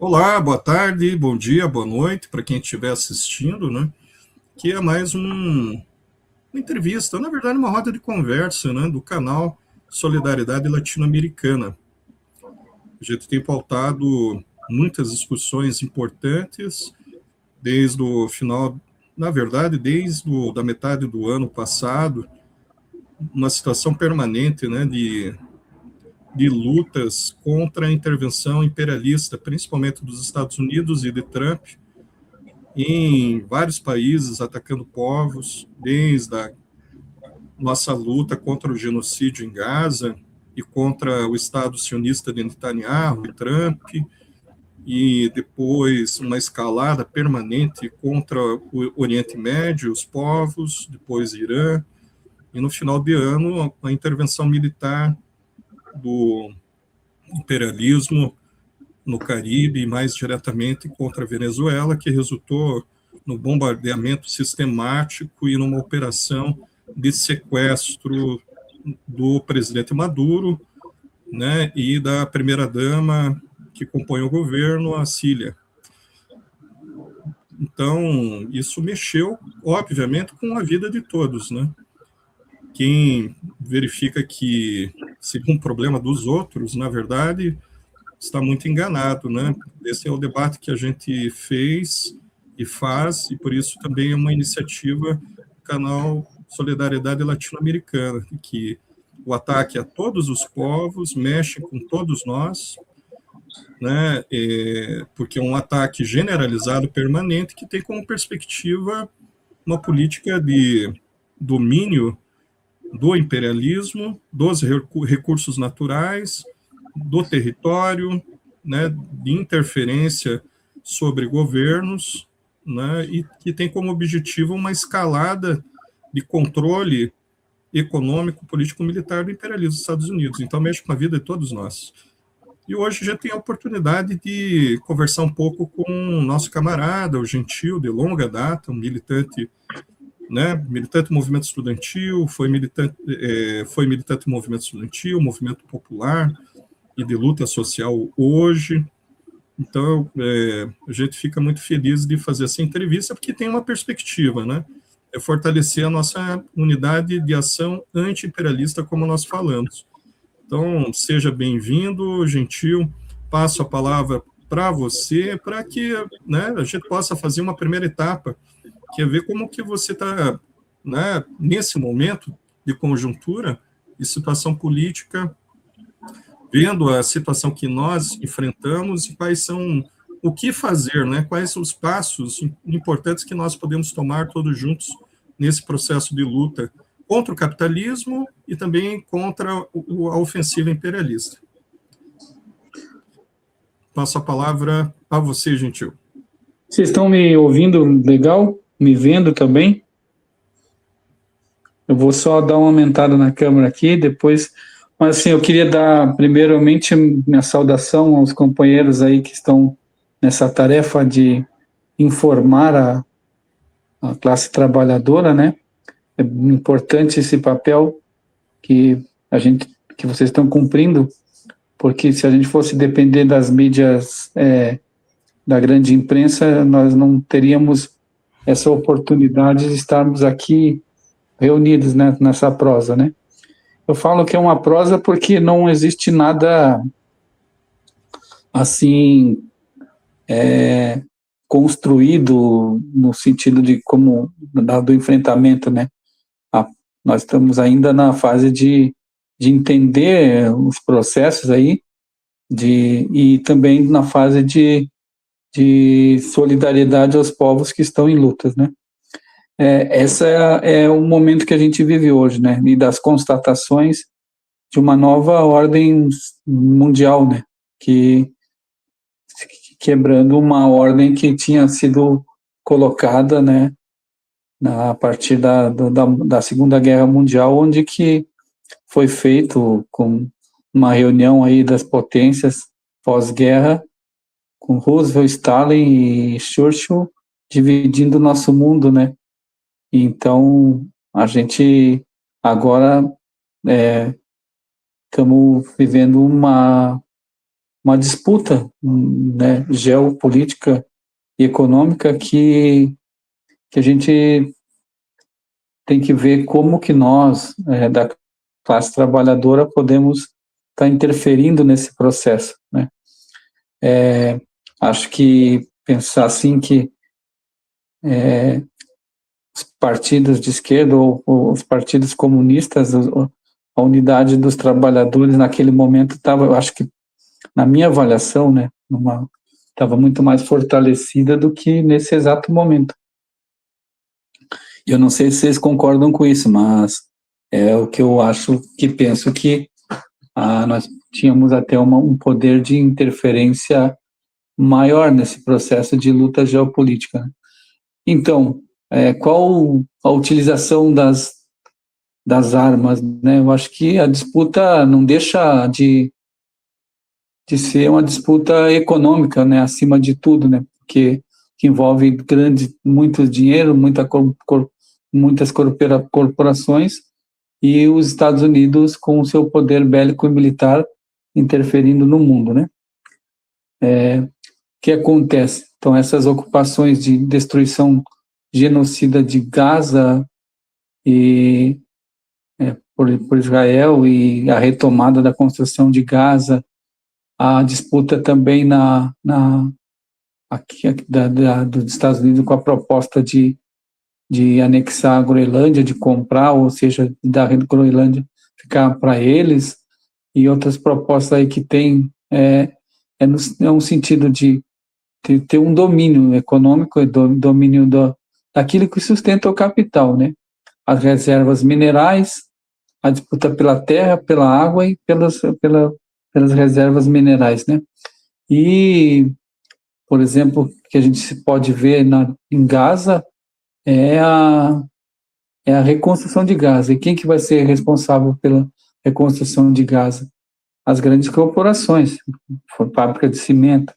Olá, boa tarde, bom dia, boa noite para quem estiver assistindo, né? Que é mais uma entrevista, na verdade, uma roda de conversa, né? Do canal Solidariedade Latino-Americana. A gente tem pautado muitas discussões importantes desde o final, na verdade, da metade do ano passado, uma situação permanente, né? De lutas contra a intervenção imperialista, principalmente dos Estados Unidos e de Trump em vários países, atacando povos, desde a nossa luta contra o genocídio em Gaza e contra o Estado sionista de Netanyahu e Trump, e depois uma escalada permanente contra o Oriente Médio, os povos, depois Irã, e no final de ano a intervenção militar do imperialismo no Caribe, e mais diretamente contra a Venezuela, que resultou no bombardeamento sistemático e numa operação de sequestro do presidente Maduro, né, e da primeira-dama que compõe o governo, a Cília. Então, isso mexeu, obviamente, com a vida de todos, né? Quem verifica que seria um problema dos outros, na verdade, está muito enganado, né? Esse é o debate que a gente fez e faz, e por isso também é uma iniciativa do canal Solidariedade Latino-Americana, que o ataque a todos os povos mexe com todos nós, né? Porque é um ataque generalizado, permanente, que tem como perspectiva uma política de domínio do imperialismo, dos recursos naturais, do território, né, de interferência sobre governos, né, e que tem como objetivo uma escalada de controle econômico, político, militar do imperialismo dos Estados Unidos. Então, mexe com a vida de todos nós. E hoje já tem a oportunidade de conversar um pouco com o nosso camarada, o Gentil, de longa data, um militante, né, militante do movimento estudantil, foi militante do movimento estudantil, movimento popular e de luta social hoje. Então, a gente fica muito feliz de fazer essa entrevista, porque tem uma perspectiva, né? É fortalecer a nossa unidade de ação anti-imperialista, como nós falamos. Então, seja bem-vindo, Gentil. Passo a palavra para você, para que, né, a gente possa fazer uma primeira etapa, que é ver como que você está, né, nesse momento de conjuntura e situação política, vendo a situação que nós enfrentamos e quais são o que fazer, né? Quais são os passos importantes que nós podemos tomar todos juntos nesse processo de luta contra o capitalismo e também contra a ofensiva imperialista. Passo a palavra a você, Gentil. Vocês estão me ouvindo legal? Me vendo também? Eu vou só dar uma aumentada na câmera aqui, depois. Mas assim, eu queria dar primeiramente minha saudação aos companheiros aí que estão nessa tarefa de informar a classe trabalhadora, né? É importante esse papel que que vocês estão cumprindo, porque se a gente fosse depender das mídias da grande imprensa, nós não teríamos essa oportunidade de estarmos aqui reunidos, né, nessa prosa, né? Eu falo que é uma prosa porque não existe nada assim construído no sentido de como do enfrentamento, né? Nós estamos ainda na fase de entender os processos aí, e também na fase de solidariedade aos povos que estão em lutas, né? Essa é o momento que a gente vive hoje, né? E das constatações de uma nova ordem mundial, né? Que quebrando uma ordem que tinha sido colocada, né? A partir da Segunda Guerra Mundial, onde que foi feito com uma reunião aí das potências pós-guerra, com Roosevelt, Stalin e Churchill dividindo o nosso mundo, né? Então, a gente agora estamos vivendo uma uma disputa, né, geopolítica e econômica que a gente tem que ver como que nós, da classe trabalhadora, podemos estar interferindo nesse processo, né? Acho que pensar assim que os partidos de esquerda ou os partidos comunistas, a unidade dos trabalhadores naquele momento estava, eu acho que, na minha avaliação, né, estava muito mais fortalecida do que nesse exato momento. Eu não sei se vocês concordam com isso, mas é o que eu acho, que penso que nós tínhamos até um poder de interferência maior nesse processo de luta geopolítica. Então, qual a utilização das armas, né? Eu acho que a disputa não deixa de ser uma disputa econômica, né? Acima de tudo, né? Porque que envolve muito dinheiro, muitas corporações e os Estados Unidos com o seu poder bélico e militar interferindo no mundo, né? O que acontece? Então, essas ocupações de destruição genocida de Gaza e por Israel e a retomada da construção de Gaza, a disputa também dos Estados Unidos com a proposta de anexar a Groenlândia, de comprar, ou seja, da Groenlândia ficar para eles, e outras propostas aí que tem no sentido de ter um domínio econômico, domínio daquilo que sustenta o capital, né? As reservas minerais, a disputa pela terra, pela água e pelas reservas minerais, né? E, por exemplo, que a gente pode ver em Gaza é a reconstrução de Gaza. E quem que vai ser responsável pela reconstrução de Gaza? As grandes corporações, fábrica de cimento,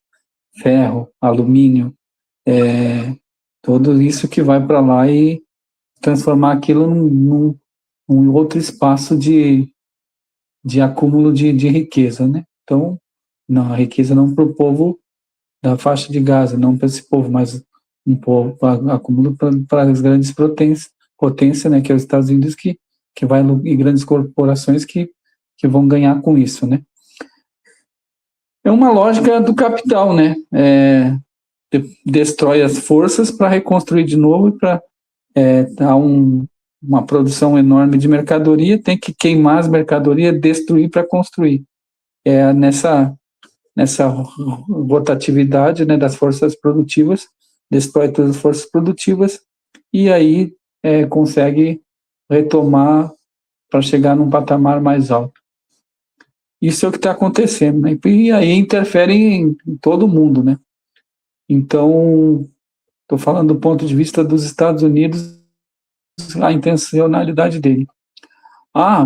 ferro, alumínio, tudo isso que vai para lá e transformar aquilo num outro espaço de acúmulo de riqueza, né? Então, não, a riqueza não para o povo da faixa de Gaza, não para esse povo, mas um povo acúmulo para as grandes potências, né? Que é os Estados Unidos que vai, e grandes corporações que vão ganhar com isso, né? É uma lógica do capital, né? Destrói as forças para reconstruir de novo e para dar uma produção enorme de mercadoria, tem que queimar as mercadorias, destruir para construir. Nessa rotatividade, né, das forças produtivas, destrói todas as forças produtivas e aí consegue retomar para chegar num patamar mais alto. Isso é o que está acontecendo, né? E aí interfere em todo mundo, né? Então, estou falando do ponto de vista dos Estados Unidos, a intencionalidade dele. A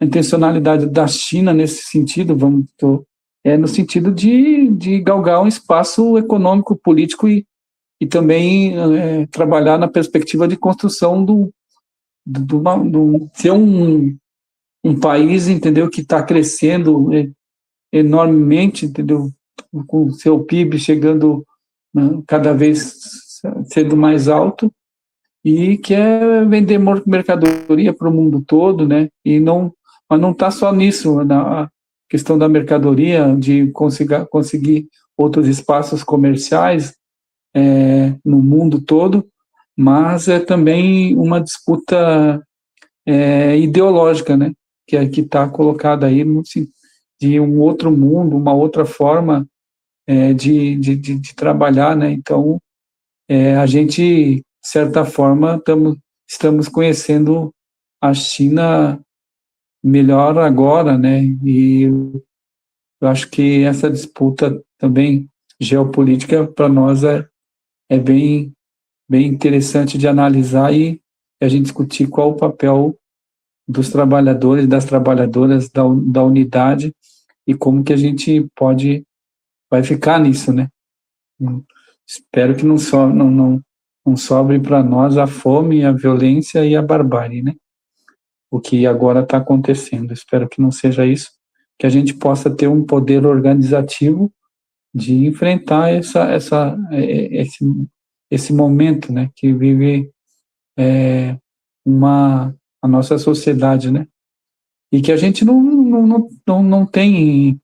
intencionalidade da China nesse sentido, no sentido de galgar um espaço econômico, político e também trabalhar na perspectiva de construção ser um país, entendeu, que está crescendo enormemente, entendeu, com o seu PIB chegando cada vez sendo mais alto e quer vender mercadoria para o mundo todo, né? Mas não está só nisso, na questão da mercadoria, de conseguir outros espaços comerciais no mundo todo, mas é também uma disputa ideológica, né? Que está colocada aí de um outro mundo, uma outra forma de trabalhar, né? Então, a gente, de certa forma, estamos conhecendo a China melhor agora, né? E eu acho que essa disputa também geopolítica para nós é bem interessante de analisar e a gente discutir qual o papel dos trabalhadores, das trabalhadoras, da unidade e como que a gente vai ficar nisso, né? Espero que não sobre para nós a fome, a violência e a barbárie, né? O que agora está acontecendo. Espero que não seja isso. que a gente possa ter um poder organizativo de enfrentar esse momento, né, que vive a nossa sociedade, né, e que a gente não tem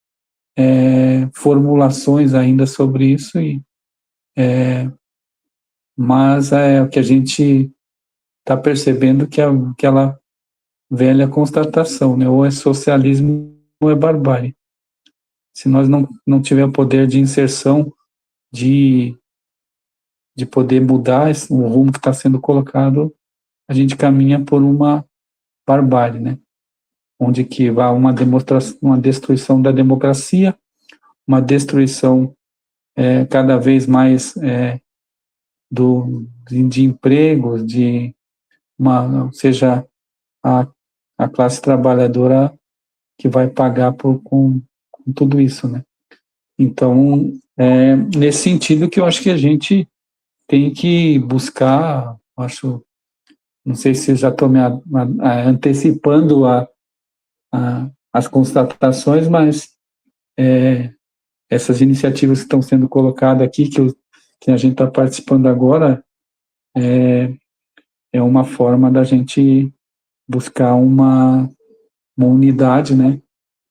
formulações ainda sobre isso, mas o que a gente está percebendo que é aquela velha constatação, né, ou é socialismo ou é barbárie. Se nós não tiver o poder de inserção, de poder mudar o rumo que está sendo colocado, a gente caminha por uma barbárie, né? Onde que vai uma destruição da democracia, uma destruição cada vez mais de empregos, seja a classe trabalhadora que vai pagar com tudo isso, né? Então, nesse sentido que eu acho que a gente tem que buscar, não sei se eu já estou me antecipando as constatações, mas essas iniciativas que estão sendo colocadas aqui, que a gente está participando agora, é uma forma da gente buscar uma unidade, né,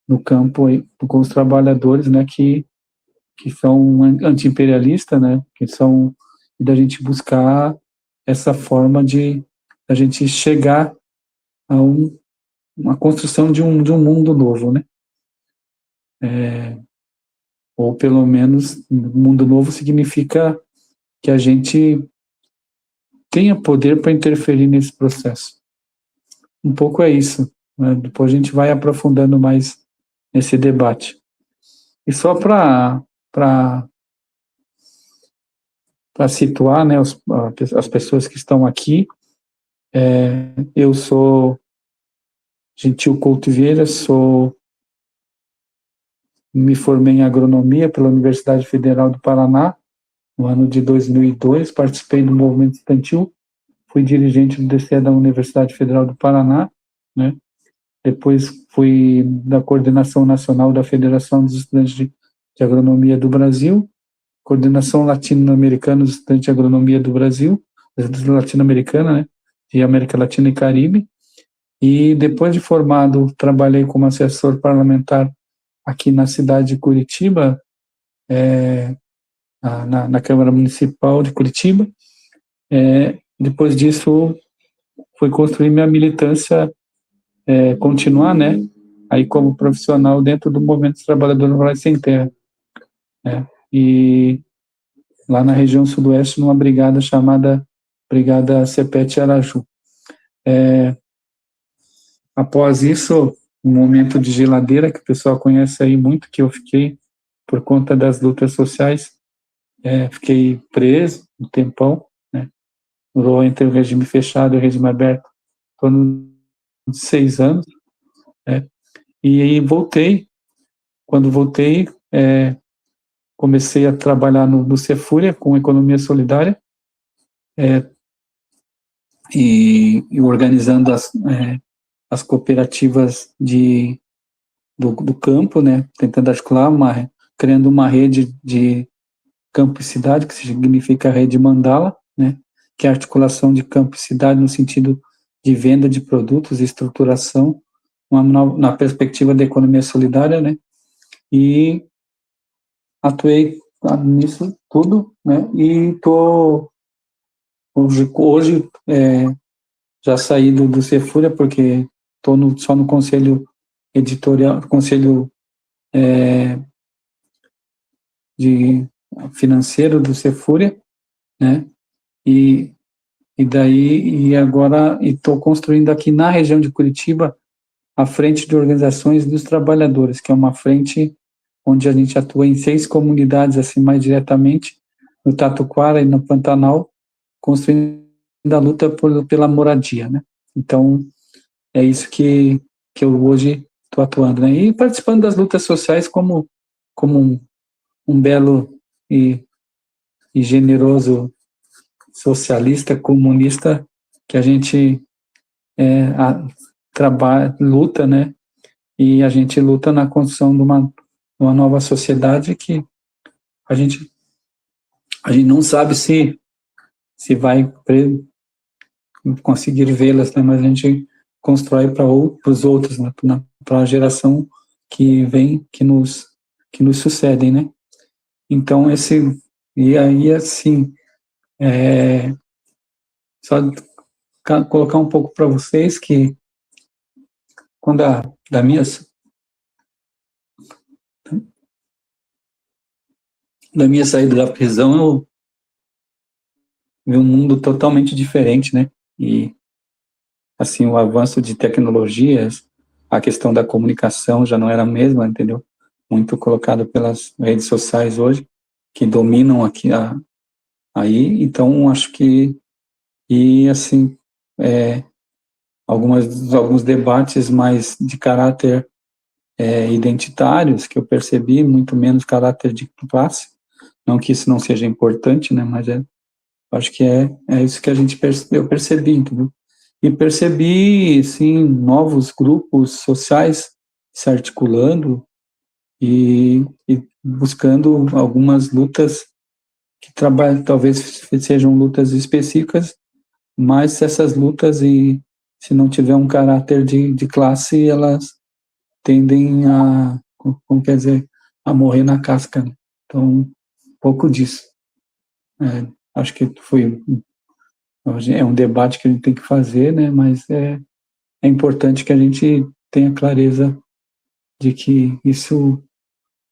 no campo aí, com os trabalhadores, né, que são anti-imperialistas, né, da gente buscar essa forma da gente chegar a uma construção de um mundo novo, né? Ou pelo menos, mundo novo significa que a gente tenha poder para interferir nesse processo. Um pouco é isso, né? Depois a gente vai aprofundando mais nesse debate. E só para situar, né, as pessoas que estão aqui, eu sou Gentil Couto Vieira, me formei em agronomia pela Universidade Federal do Paraná, no ano de 2002, participei do movimento estudantil, fui dirigente do DCE da Universidade Federal do Paraná, né? Depois fui da coordenação nacional da Federação dos Estudantes de Agronomia do Brasil, coordenação latino-americana dos estudantes de agronomia do Brasil, latino-americana, né, de América Latina e Caribe, e depois de formado, trabalhei como assessor parlamentar aqui na cidade de Curitiba, na Câmara Municipal de Curitiba. Depois disso, fui construir minha militância, continuar, né, aí como profissional dentro do Movimento dos Trabalhadores Rurais Sem Terra, né, e lá na região sudoeste, numa brigada chamada Brigada Cepete Araju. Após isso, um momento de geladeira, que o pessoal conhece aí muito, que eu fiquei por conta das lutas sociais, fiquei preso um tempão, né, durou entre o regime fechado e o regime aberto, em torno de 6 anos, né, e aí voltei. Quando voltei, comecei a trabalhar no Cefúria, com economia solidária, e organizando as cooperativas do campo, né, tentando articular, criando uma rede de campo e cidade, que significa a rede Mandala, né, que é a articulação de campo e cidade no sentido de venda de produtos e estruturação, na perspectiva da economia solidária, né, e atuei nisso tudo, né, e hoje já saí do Cefúria, porque estou só no conselho editorial, conselho financeiro do Cefúria, né, e agora estou construindo aqui na região de Curitiba a Frente de Organizações dos Trabalhadores, que é uma frente onde a gente atua em 6 comunidades, assim, mais diretamente, no Tatuquara e no Pantanal, construindo a luta pela moradia, né? Então, é isso que eu hoje estou atuando, né? E participando das lutas sociais como um belo e generoso socialista, comunista, que a gente luta, né, e a gente luta na construção de uma nova sociedade que a gente não sabe se vai conseguir vê-las, né? Mas a gente constrói para os outros, né? Para a geração que vem, que nos sucedem, né? Então, e aí, assim, só colocar um pouco para vocês que quando da minha saída da prisão, eu vi um mundo totalmente diferente, né? E, assim, o avanço de tecnologias, a questão da comunicação já não era a mesma, entendeu? Muito colocado pelas redes sociais hoje, que dominam aqui aí, então acho que, e assim, alguns debates mais de caráter identitários, que eu percebi, muito menos caráter de classe, não que isso não seja importante, né, mas acho que é isso que eu percebi, entendeu? E percebi, sim, novos grupos sociais se articulando e buscando algumas lutas que talvez sejam lutas específicas, mas essas lutas, e se não tiver um caráter de classe, elas tendem como quer dizer, a morrer na casca, né? Então, um pouco disso. Acho que é um debate que a gente tem que fazer, né? Mas é importante que a gente tenha clareza de que isso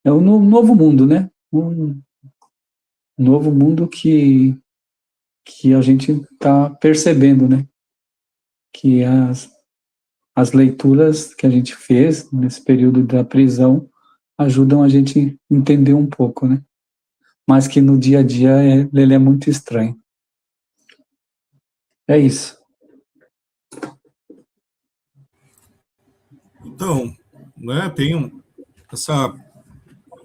é um novo mundo, né? Um novo mundo que a gente está percebendo, né? Que as leituras que a gente fez nesse período da prisão ajudam a gente a entender um pouco, né? Mas que no dia a dia ele é muito estranho. É isso. Então, né, tem essa,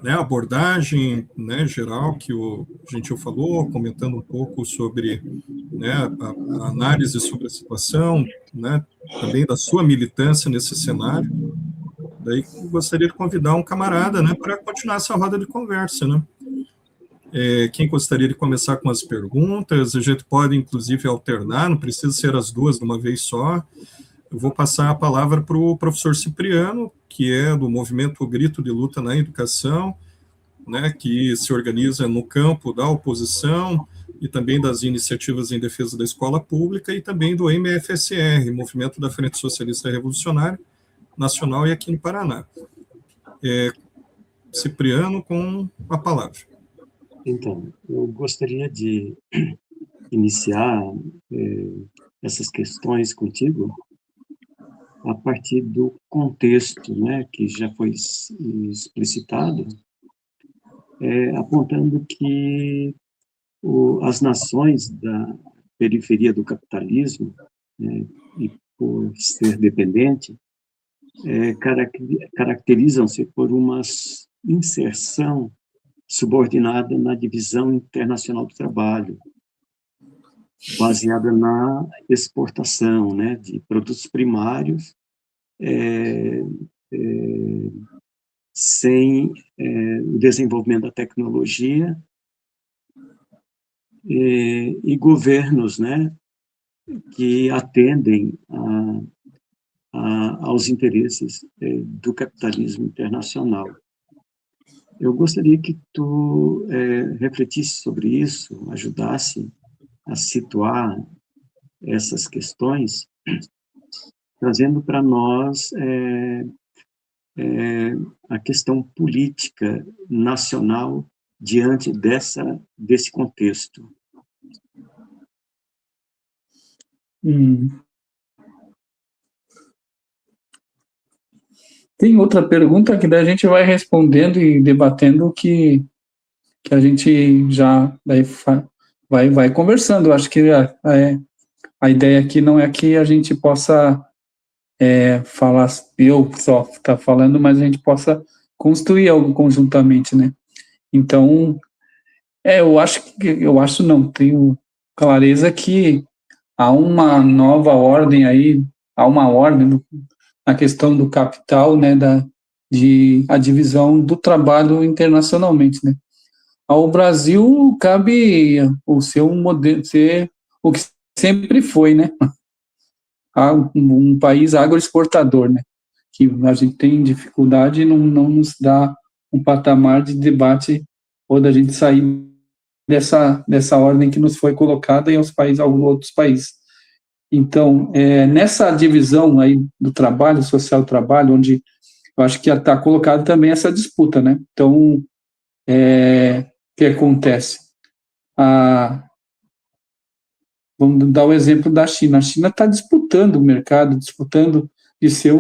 né, abordagem, né, geral que o Gentil falou, comentando um pouco sobre, né, a análise sobre a situação, né, também da sua militância nesse cenário. Daí gostaria de convidar um camarada, né, para continuar essa roda de conversa, né? Quem gostaria de começar com as perguntas? A gente pode, inclusive, alternar, não precisa ser as duas de uma vez só. Eu vou passar a palavra para o professor Cipriano, que é do movimento Grito de Luta na Educação, né, que se organiza no campo da oposição e também das iniciativas em defesa da escola pública, e também do MFSR, Movimento da Frente Socialista Revolucionária Nacional, e aqui no Paraná. Cipriano, com a palavra. Então, eu gostaria de iniciar essas questões contigo a partir do contexto, né, que já foi explicitado, apontando que as nações da periferia do capitalismo, né, e por ser dependente, caracterizam-se por uma inserção subordinada na divisão internacional do trabalho, baseada na exportação, né, de produtos primários, sem o desenvolvimento da tecnologia, e governos, né, que atendem aos interesses do capitalismo internacional. Eu gostaria que tu refletisse sobre isso, ajudasse a situar essas questões, trazendo para nós a questão política nacional diante desse contexto. Tem outra pergunta que daí a gente vai respondendo e debatendo que a gente já vai conversando. Acho que a ideia aqui não é que a gente possa falar, eu só estar falando, mas a gente possa construir algo conjuntamente, né? Então, eu acho não, tenho clareza que há uma nova ordem aí, há uma ordem na questão do capital, né, de a divisão do trabalho internacionalmente, né. Ao Brasil cabe o seu modelo, ser o que sempre foi, né, um país agroexportador, né, que a gente tem dificuldade e não nos dá um patamar de debate ou da gente sair dessa ordem que nos foi colocada em alguns outros países. Então, nessa divisão aí do trabalho, social do trabalho, onde eu acho que está colocado também essa disputa, né? Então, o que acontece? Vamos dar o exemplo da China. A China está disputando o mercado, disputando de ser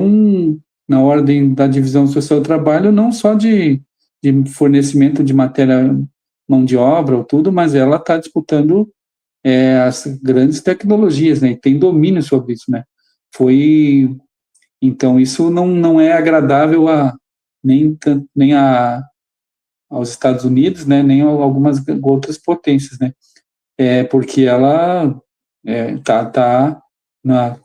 na ordem da divisão social do trabalho, não só de fornecimento de matéria, mão de obra ou tudo, mas ela está disputando as grandes tecnologias, né? E tem domínio sobre isso, né? Então, isso não é agradável nem aos Estados Unidos, né? Nem a algumas outras potências, né? Porque ela está na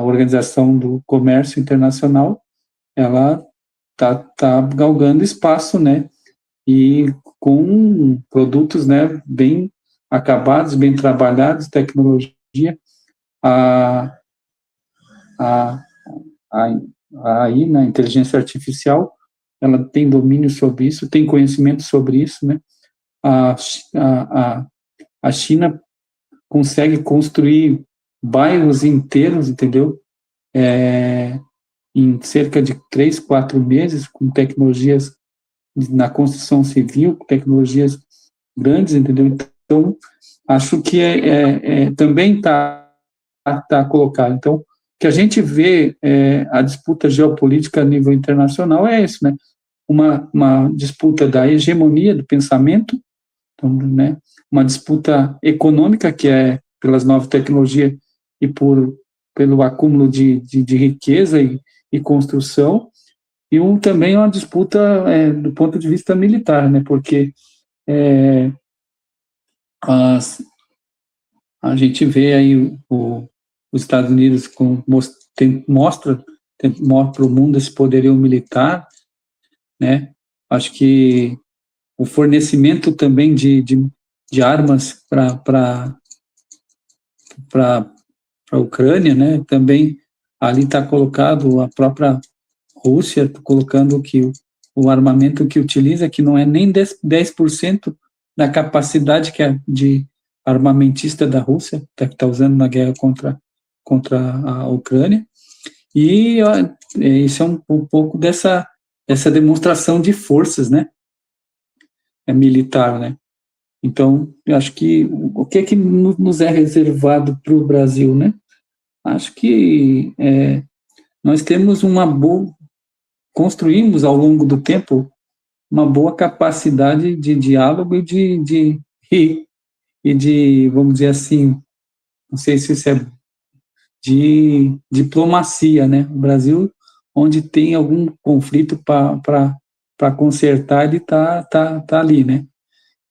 Organização do Comércio Internacional, ela está galgando espaço, né? E com produtos, né, bem acabados, bem trabalhados, tecnologia, aí na inteligência artificial, ela tem domínio sobre isso, tem conhecimento sobre isso, né? A China consegue construir bairros inteiros, entendeu? Em cerca de 3, 4 meses, com tecnologias na construção civil, tecnologias grandes, entendeu? Então, acho que também está colocado. Então, o que a gente vê, a disputa geopolítica a nível internacional é isso, né? Uma disputa da hegemonia do pensamento, então, né? Uma disputa econômica, que é pelas novas tecnologias e pelo acúmulo de riqueza e construção, e também uma disputa do ponto de vista militar, né? Porque a gente vê aí os Estados Unidos mostra para o mundo esse poderio militar, né? Acho que o fornecimento também de armas para a Ucrânia, né? Também ali está colocado a própria Rússia, colocando que o armamento que utiliza, que não é nem 10% da capacidade de armamentista da Rússia, que está usando na guerra contra a Ucrânia, e isso é um pouco dessa demonstração de forças, né? Militar, né? Então, eu acho que o que nos é reservado para o Brasil, né? Acho que nós temos construímos ao longo do tempo uma boa capacidade de diálogo e de, vamos dizer assim, não sei se isso é de diplomacia, né? O Brasil, onde tem algum conflito para consertar, ele tá ali, né?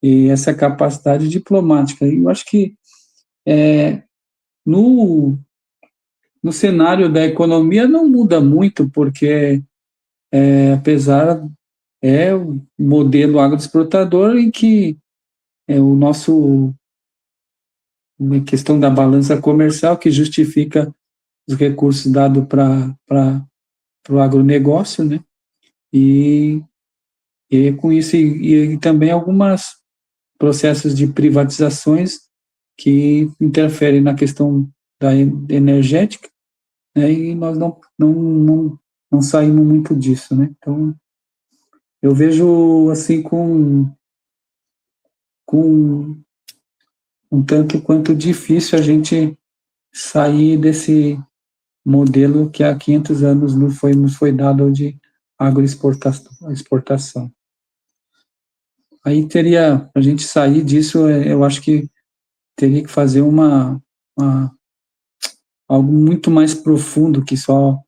E essa capacidade diplomática. Eu acho que no cenário da economia não muda muito, porque apesar o modelo agroexportador em que o nosso questão da balança comercial que justifica os recursos dados para o agronegócio, né? E com isso e também alguns processos de privatizações que interferem na questão da energética, né? E nós não saímos muito disso, né? Então, eu vejo assim com um tanto quanto difícil a gente sair desse modelo que há 500 anos nos foi dado de agroexportação. Aí teria, a gente sair disso, eu acho que teria que fazer algo muito mais profundo que só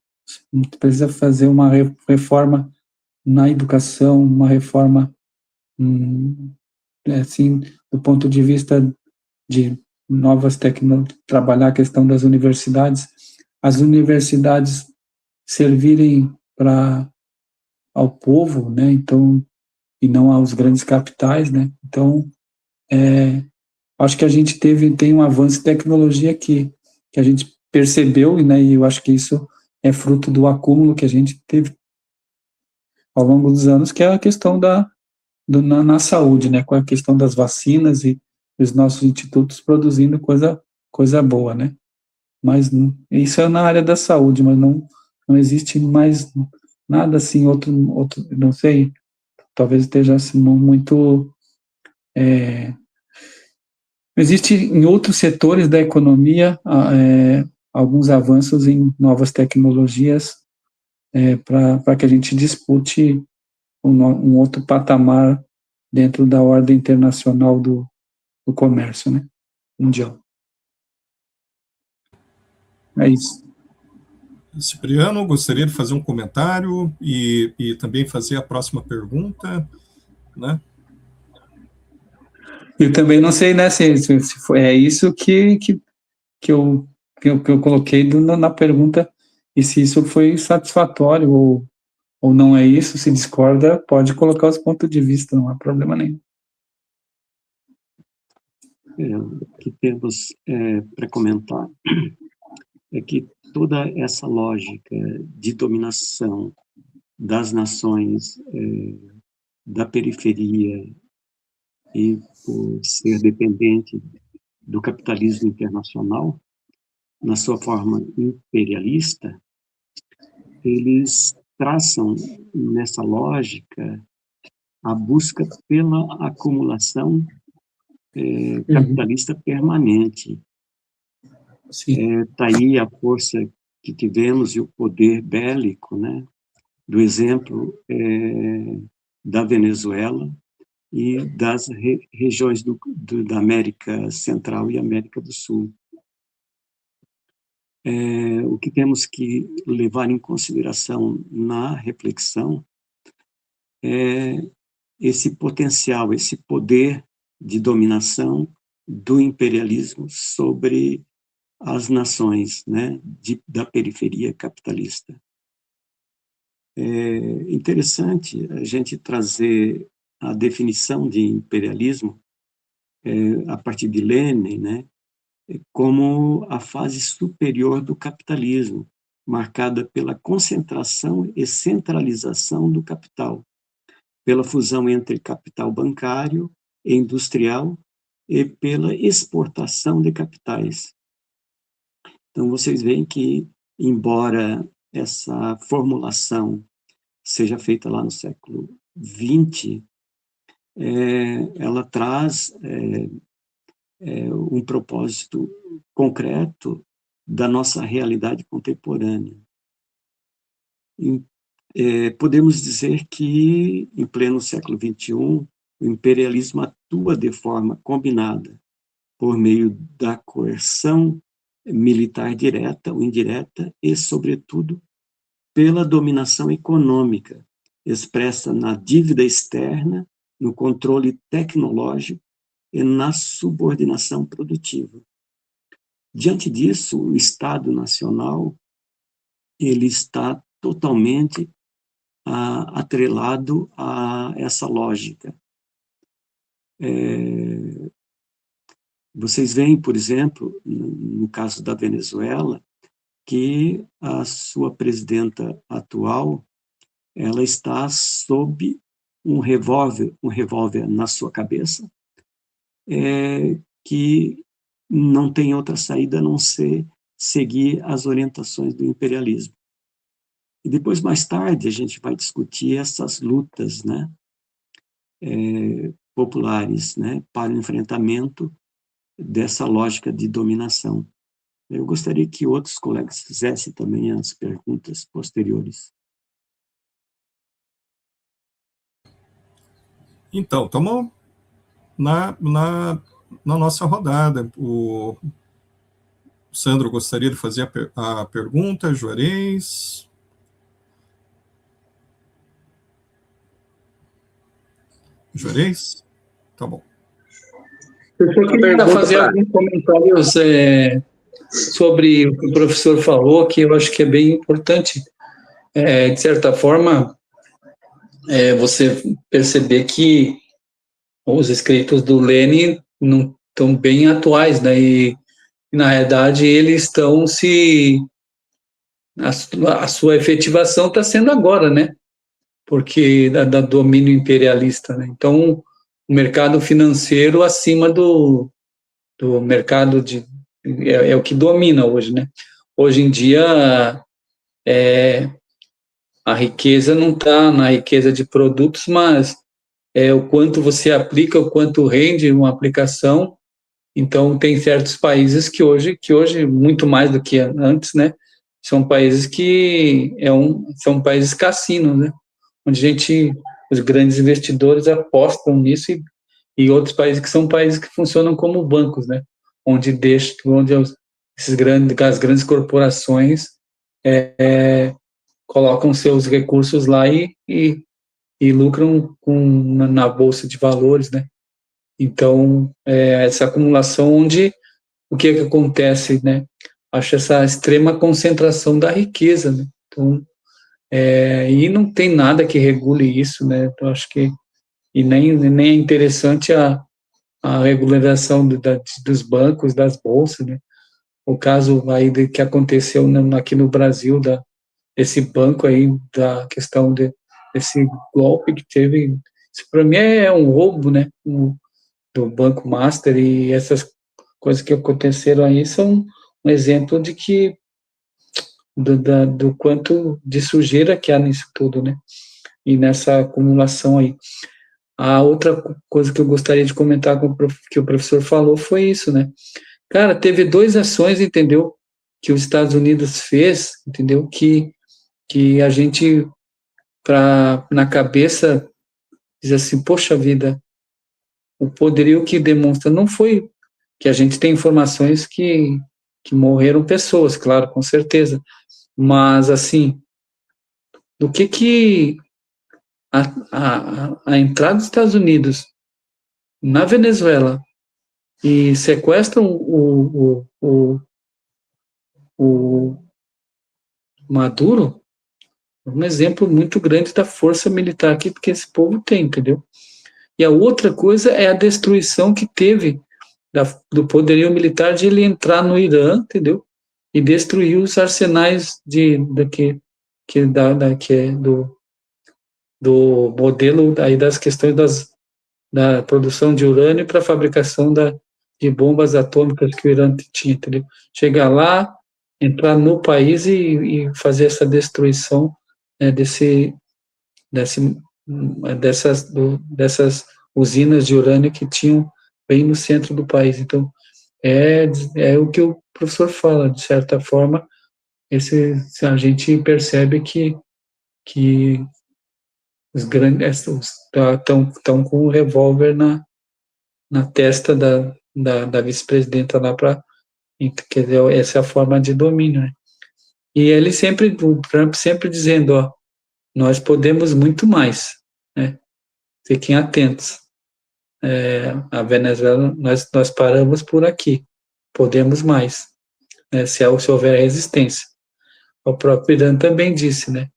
precisa fazer uma reforma na educação, uma reforma assim, do ponto de vista de novas tecnologias, trabalhar a questão das universidades, as universidades servirem ao povo, né? Então, e não aos grandes capitais, né? Então, acho que a gente tem um avanço de tecnologia que a gente percebeu, né? E eu acho que isso é fruto do acúmulo que a gente teve ao longo dos anos, que é a questão na saúde, né? Com a questão das vacinas e os nossos institutos produzindo coisa boa, né? Mas isso é na área da saúde, mas não existe mais nada assim, outro, não sei, talvez esteja assim, muito... existe em outros setores da economia alguns avanços em novas tecnologias para que a gente dispute um outro patamar dentro da ordem internacional do comércio, né, mundial. É isso. Cipriano, gostaria de fazer um comentário e também fazer a próxima pergunta, né? Eu também não sei, né, se é isso que eu coloquei na pergunta, e se isso foi satisfatório ou não é isso. Se discorda, pode colocar os pontos de vista, não há problema nenhum. O que temos para comentar é que toda essa lógica de dominação das nações da periferia e por ser dependente do capitalismo internacional, na sua forma imperialista, eles traçam nessa lógica a busca pela acumulação capitalista permanente. Está aí a força que tivemos e o poder bélico, né, do exemplo da Venezuela e das regiões da América Central e América do Sul. O que temos que levar em consideração na reflexão é esse potencial, esse poder de dominação do imperialismo sobre as nações, né, da periferia capitalista. É interessante a gente trazer a definição de imperialismo a partir de Lenin, né, como a fase superior do capitalismo, marcada pela concentração e centralização do capital, pela fusão entre capital bancário e industrial e pela exportação de capitais. Então, vocês veem que, embora essa formulação seja feita lá no século XX, ela traz um propósito concreto da nossa realidade contemporânea. Podemos dizer que, em pleno século XXI, o imperialismo atua de forma combinada, por meio da coerção militar direta ou indireta e, sobretudo, pela dominação econômica, expressa na dívida externa, no controle tecnológico e na subordinação produtiva. Diante disso, o Estado Nacional ele está totalmente atrelado a essa lógica. Vocês veem, por exemplo, no caso da Venezuela, que a sua presidenta atual ela está sob um revólver na sua cabeça, que não tem outra saída a não ser seguir as orientações do imperialismo. E depois, mais tarde, a gente vai discutir essas lutas, né, populares, né, para o enfrentamento dessa lógica de dominação. Eu gostaria que outros colegas fizessem também as perguntas posteriores. Então, estamos na nossa rodada. O Sandro gostaria de fazer a pergunta, Juarez. Juarez? Tá bom. Eu só queria fazer alguns comentários sobre o que o professor falou, que eu acho que é bem importante, de certa forma, você perceber que os escritos do Lenin não estão bem atuais, né? E na realidade eles estão a sua efetivação está sendo agora, né? Porque da domínio imperialista, né? Então o mercado financeiro acima do mercado é o que domina hoje, né? Hoje em dia a riqueza não está na riqueza de produtos, mas o quanto você aplica, o quanto rende uma aplicação. Então, tem certos países que hoje, muito mais do que antes, né, são países são países cassinos, né, onde os grandes investidores apostam nisso e outros países que são países que funcionam como bancos, né, onde as grandes corporações colocam seus recursos lá e lucram na bolsa de valores, né? Então, essa acumulação onde o que acontece, né? Acho essa extrema concentração da riqueza, né? Então, e não tem nada que regule isso, né? Então, acho que nem é interessante a regularização dos bancos, das bolsas, né? O caso aí que aconteceu aqui no Brasil desse banco aí, da questão desse golpe que teve, isso para mim é um roubo, né? Do Banco Master, e essas coisas que aconteceram aí são um exemplo de que do quanto de sujeira que há nisso tudo, né? E nessa acumulação aí. A outra coisa que eu gostaria de comentar que o professor falou foi isso, né? Cara, teve 2 ações, entendeu? Que os Estados Unidos fez, entendeu? Que a gente, na cabeça, diz assim, poxa vida, o poderio que demonstra não foi que a gente tem informações que morreram pessoas, claro, com certeza, mas, assim, do que a entrada dos Estados Unidos na Venezuela e sequestram o Maduro, é um exemplo muito grande da força militar que esse povo tem, entendeu? E a outra coisa é a destruição que teve do poderio militar de ele entrar no Irã, entendeu? E destruir os arsenais do modelo aí das questões da produção de urânio para a fabricação de bombas atômicas que o Irã tinha, entendeu? Chegar lá, entrar no país e fazer essa destruição, né, dessas usinas de urânio que tinham bem no centro do país. Então, é o que o professor fala, de certa forma, a gente percebe que os grandes estão com o revólver na testa da vice-presidenta lá quer dizer, essa é a forma de domínio, né? E o Trump sempre dizendo, ó, nós podemos muito mais, né? Fiquem atentos. A Venezuela, nós paramos por aqui, podemos mais, né? Se houver resistência. O próprio Irã também disse, né?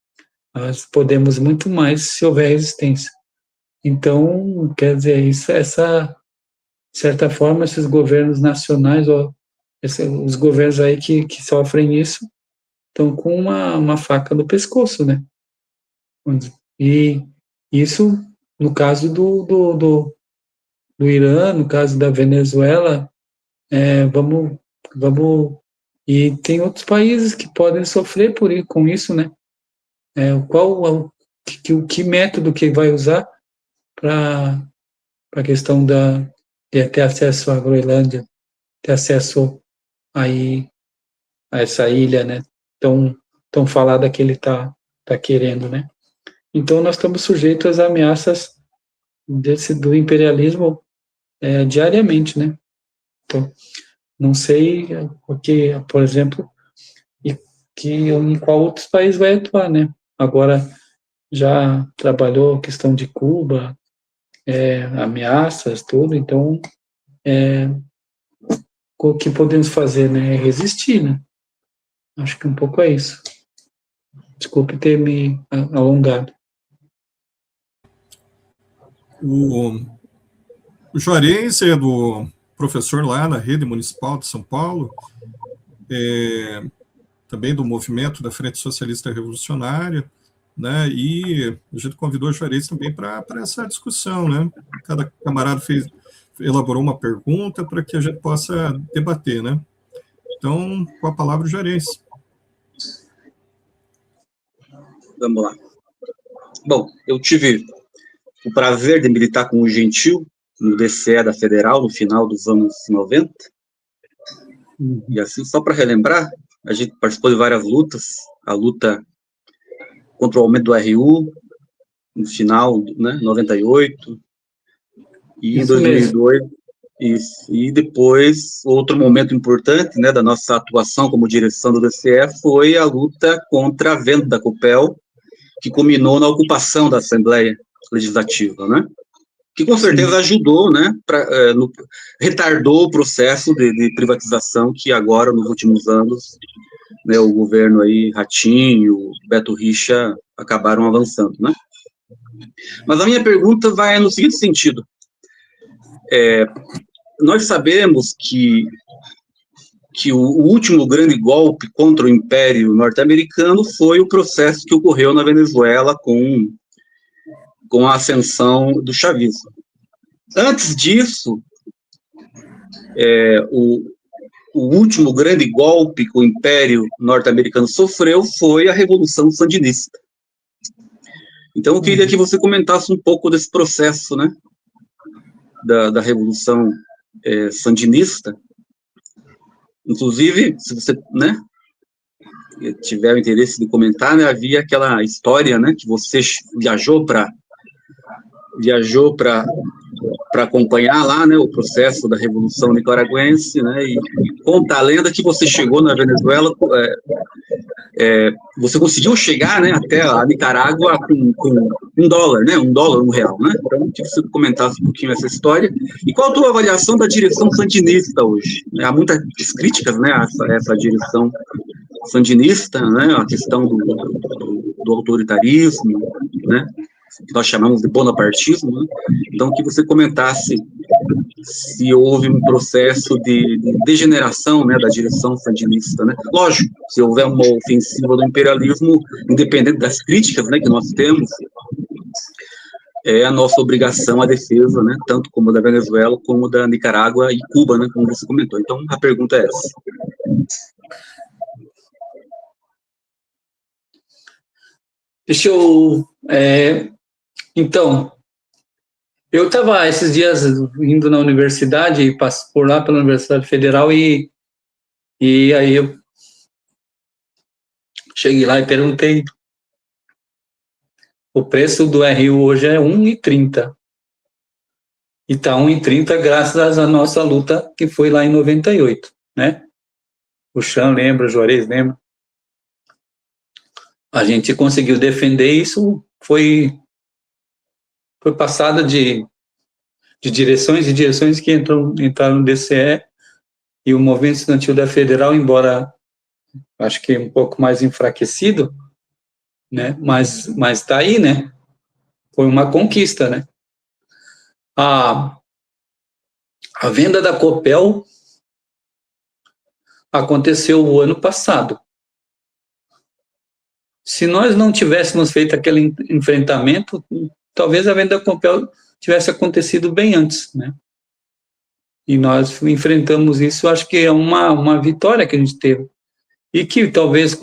Nós podemos muito mais se houver resistência. Então, quer dizer, de certa forma, esses governos nacionais, os governos aí que sofrem isso, estão com uma faca no pescoço, né? E isso, no caso do Irã, no caso da Venezuela, vamos e tem outros países que podem sofrer com isso, né? Que método que vai usar para a questão de ter acesso à Groenlândia, ter acesso aí a essa ilha, né? Tão falada que ele tá querendo, né? Então nós estamos sujeitos às ameaças do imperialismo diariamente, né? Então, não sei o que, por exemplo, em qual outros países vai atuar, né? Agora já trabalhou a questão de Cuba, ameaças, tudo, então o que podemos fazer, né? É resistir, né? Acho que um pouco é isso. Desculpe ter me alongado. O Juarez é do professor lá na Rede Municipal de São Paulo, também do movimento da Frente Socialista Revolucionária, né? E a gente convidou o Juarez também para essa discussão, né? Cada camarada elaborou uma pergunta para que a gente possa debater, né? Então, com a palavra, o Juarez. Vamos lá. Bom, eu tive o prazer de militar com o Gentil no DCE da Federal no final dos anos 90. E assim, só para relembrar, a gente participou de várias lutas, a luta contra o aumento do RU, no final, né, 98, e em 2002, e depois, outro momento importante, né, da nossa atuação como direção do DCE foi a luta contra a venda da Copel, que culminou na ocupação da Assembleia Legislativa, né, que com certeza ajudou, né, retardou o processo de privatização que agora, nos últimos anos, né, o governo aí, Ratinho, Beto Richa, acabaram avançando, né. Mas a minha pergunta vai no seguinte sentido. Nós sabemos que o último grande golpe contra o Império Norte-Americano foi o processo que ocorreu na Venezuela com a ascensão do chavismo. Antes disso, o último grande golpe que o Império Norte-Americano sofreu foi a Revolução Sandinista. Então, eu queria que você comentasse um pouco desse processo, né, da Revolução Sandinista. Inclusive, se você, né, tiver o interesse de comentar, né, havia aquela história, né, que você viajou para acompanhar lá, né, o processo da Revolução Nicaragüense, né, e conta a lenda que você chegou na Venezuela, você conseguiu chegar, né, até a Nicarágua com $1, né, $1, né, então, que você comentasse um pouquinho essa história, e qual a tua avaliação da direção sandinista hoje? Há muitas críticas, né, a essa direção sandinista, né, a questão do autoritarismo, né, que nós chamamos de bonapartismo, né? Então, que você comentasse se houve um processo de degeneração, né, da direção sandinista, né? Lógico, se houver uma ofensiva do imperialismo, independente das críticas, né, que nós temos, é a nossa obrigação a defesa, né, tanto como da Venezuela, como da Nicarágua e Cuba, né, como você comentou. Então, a pergunta é essa. Deixa eu... Então, eu estava esses dias indo na universidade, passo por lá pela Universidade Federal, e aí eu cheguei lá e perguntei. O preço do RU hoje é 1,30. E está 1,30 graças à nossa luta que foi lá em 98, né? O Chan lembra, o Juarez lembra. A gente conseguiu defender isso, foi passada de direções e direções que entraram no DCE, e o movimento estudantil da Federal, embora acho que um pouco mais enfraquecido, né, mas está aí, né, foi uma conquista, né. A venda da Copel aconteceu o ano passado. Se nós não tivéssemos feito aquele enfrentamento, talvez a venda da Copel tivesse acontecido bem antes, né? E nós enfrentamos isso, acho que é uma vitória que a gente teve. E que talvez,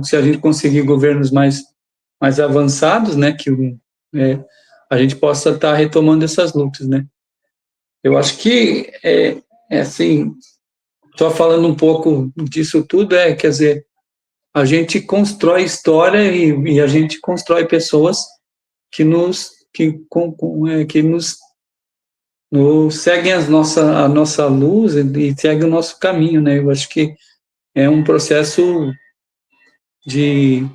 se a gente conseguir governos mais avançados, né, que a gente possa estar retomando essas lutas, né? Eu acho que, assim, só falando um pouco disso tudo, quer dizer, a gente constrói história e a gente constrói pessoas que nos seguem a nossa luz e seguem o nosso caminho, né? Eu acho que é um processo de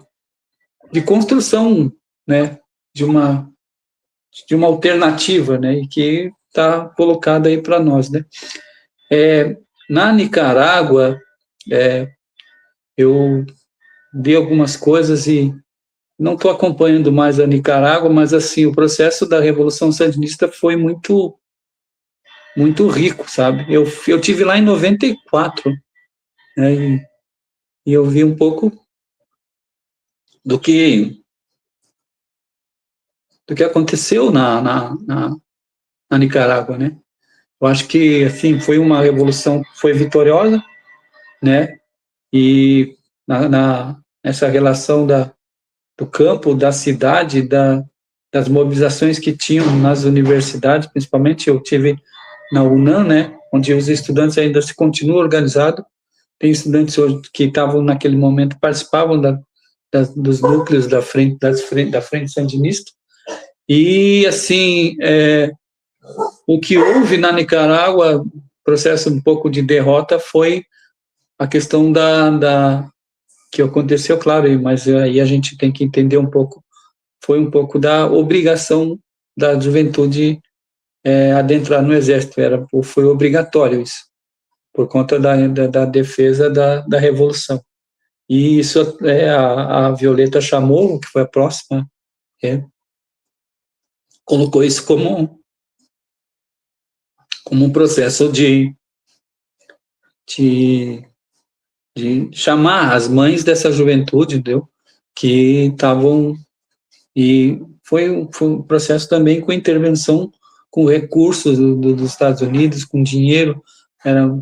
construção, né? De uma alternativa, né? E que está colocada aí para nós, né? na Nicarágua, eu vi algumas coisas e não estou acompanhando mais a Nicarágua, mas assim, o processo da Revolução Sandinista foi muito, muito rico, sabe? Eu tive lá em 94, né, e eu vi um pouco do que aconteceu na Nicarágua, né? Eu acho que, assim, foi uma revolução, foi vitoriosa, né? E nessa relação do campo, da cidade, das mobilizações que tinham nas universidades, principalmente eu tive na UNAM, né? Onde os estudantes ainda se continuam organizados. Tem estudantes hoje que estavam naquele momento, participavam dos núcleos da frente sandinista. E, assim, o que houve na Nicarágua, processo um pouco de derrota, foi a questão que aconteceu, claro, mas aí a gente tem que entender um pouco, foi um pouco da obrigação da juventude adentrar no exército, foi obrigatório isso, por conta da defesa da revolução. E isso a Violeta Chamorro, que foi a próxima, colocou isso como um processo de chamar as mães dessa juventude, entendeu? Que estavam... E foi um processo também com intervenção, com recursos dos Estados Unidos, com dinheiro,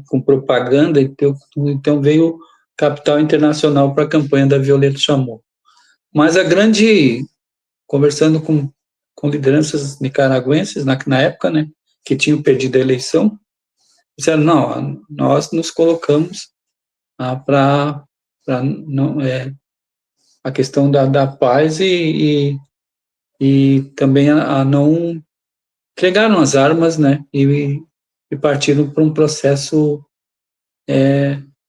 com propaganda, então veio capital internacional para a campanha da Violeta Chamorro. Mas conversando com lideranças nicaragüenses na época, né, que tinham perdido a eleição, disseram, não, nós nos colocamos para a questão da paz e também a não entregaram as armas, né, e partiram para um processo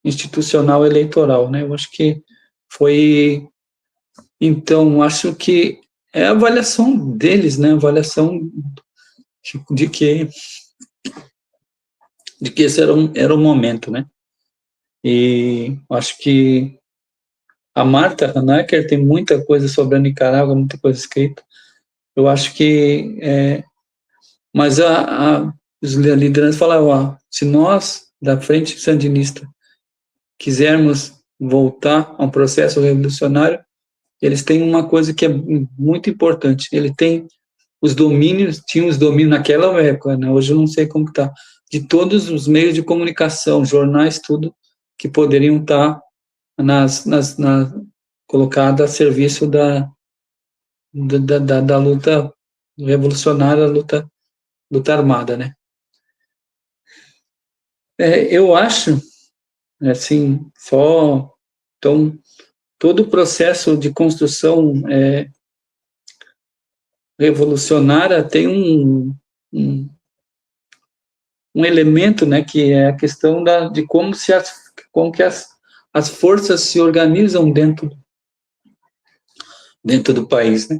institucional eleitoral, né. Eu acho que foi, então, acho que é a avaliação deles, né, a avaliação de que esse era o momento, né. E acho que a Marta Hanacker tem muita coisa sobre a Nicarágua, muita coisa escrita. Eu acho que... mas os lideranças falaram, se nós, da Frente Sandinista, quisermos voltar a um processo revolucionário, eles têm uma coisa que é muito importante. Ele tem os domínios, tinha os domínios naquela época, né? Hoje eu não sei como está, de todos os meios de comunicação, jornais, tudo, que poderiam estar colocado a serviço da luta revolucionária, luta armada, né? Eu acho, assim, então, todo o processo de construção revolucionária tem um elemento, né, que é a questão de como que as forças se organizam dentro do país, né?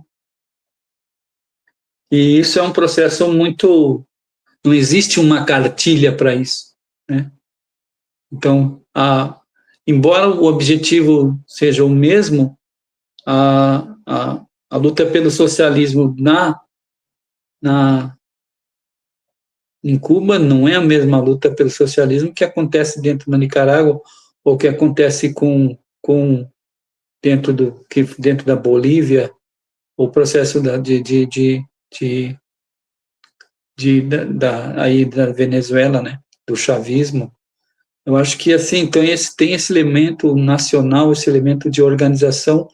E isso é um processo muito... Não existe uma cartilha para isso, né? Então, embora o objetivo seja o mesmo, a luta pelo socialismo em Cuba não é a mesma luta pelo socialismo que acontece dentro da Nicarágua ou que acontece dentro da Bolívia, o processo da Venezuela, né, do chavismo. Eu acho que, assim, então, tem esse elemento nacional, esse elemento de organização,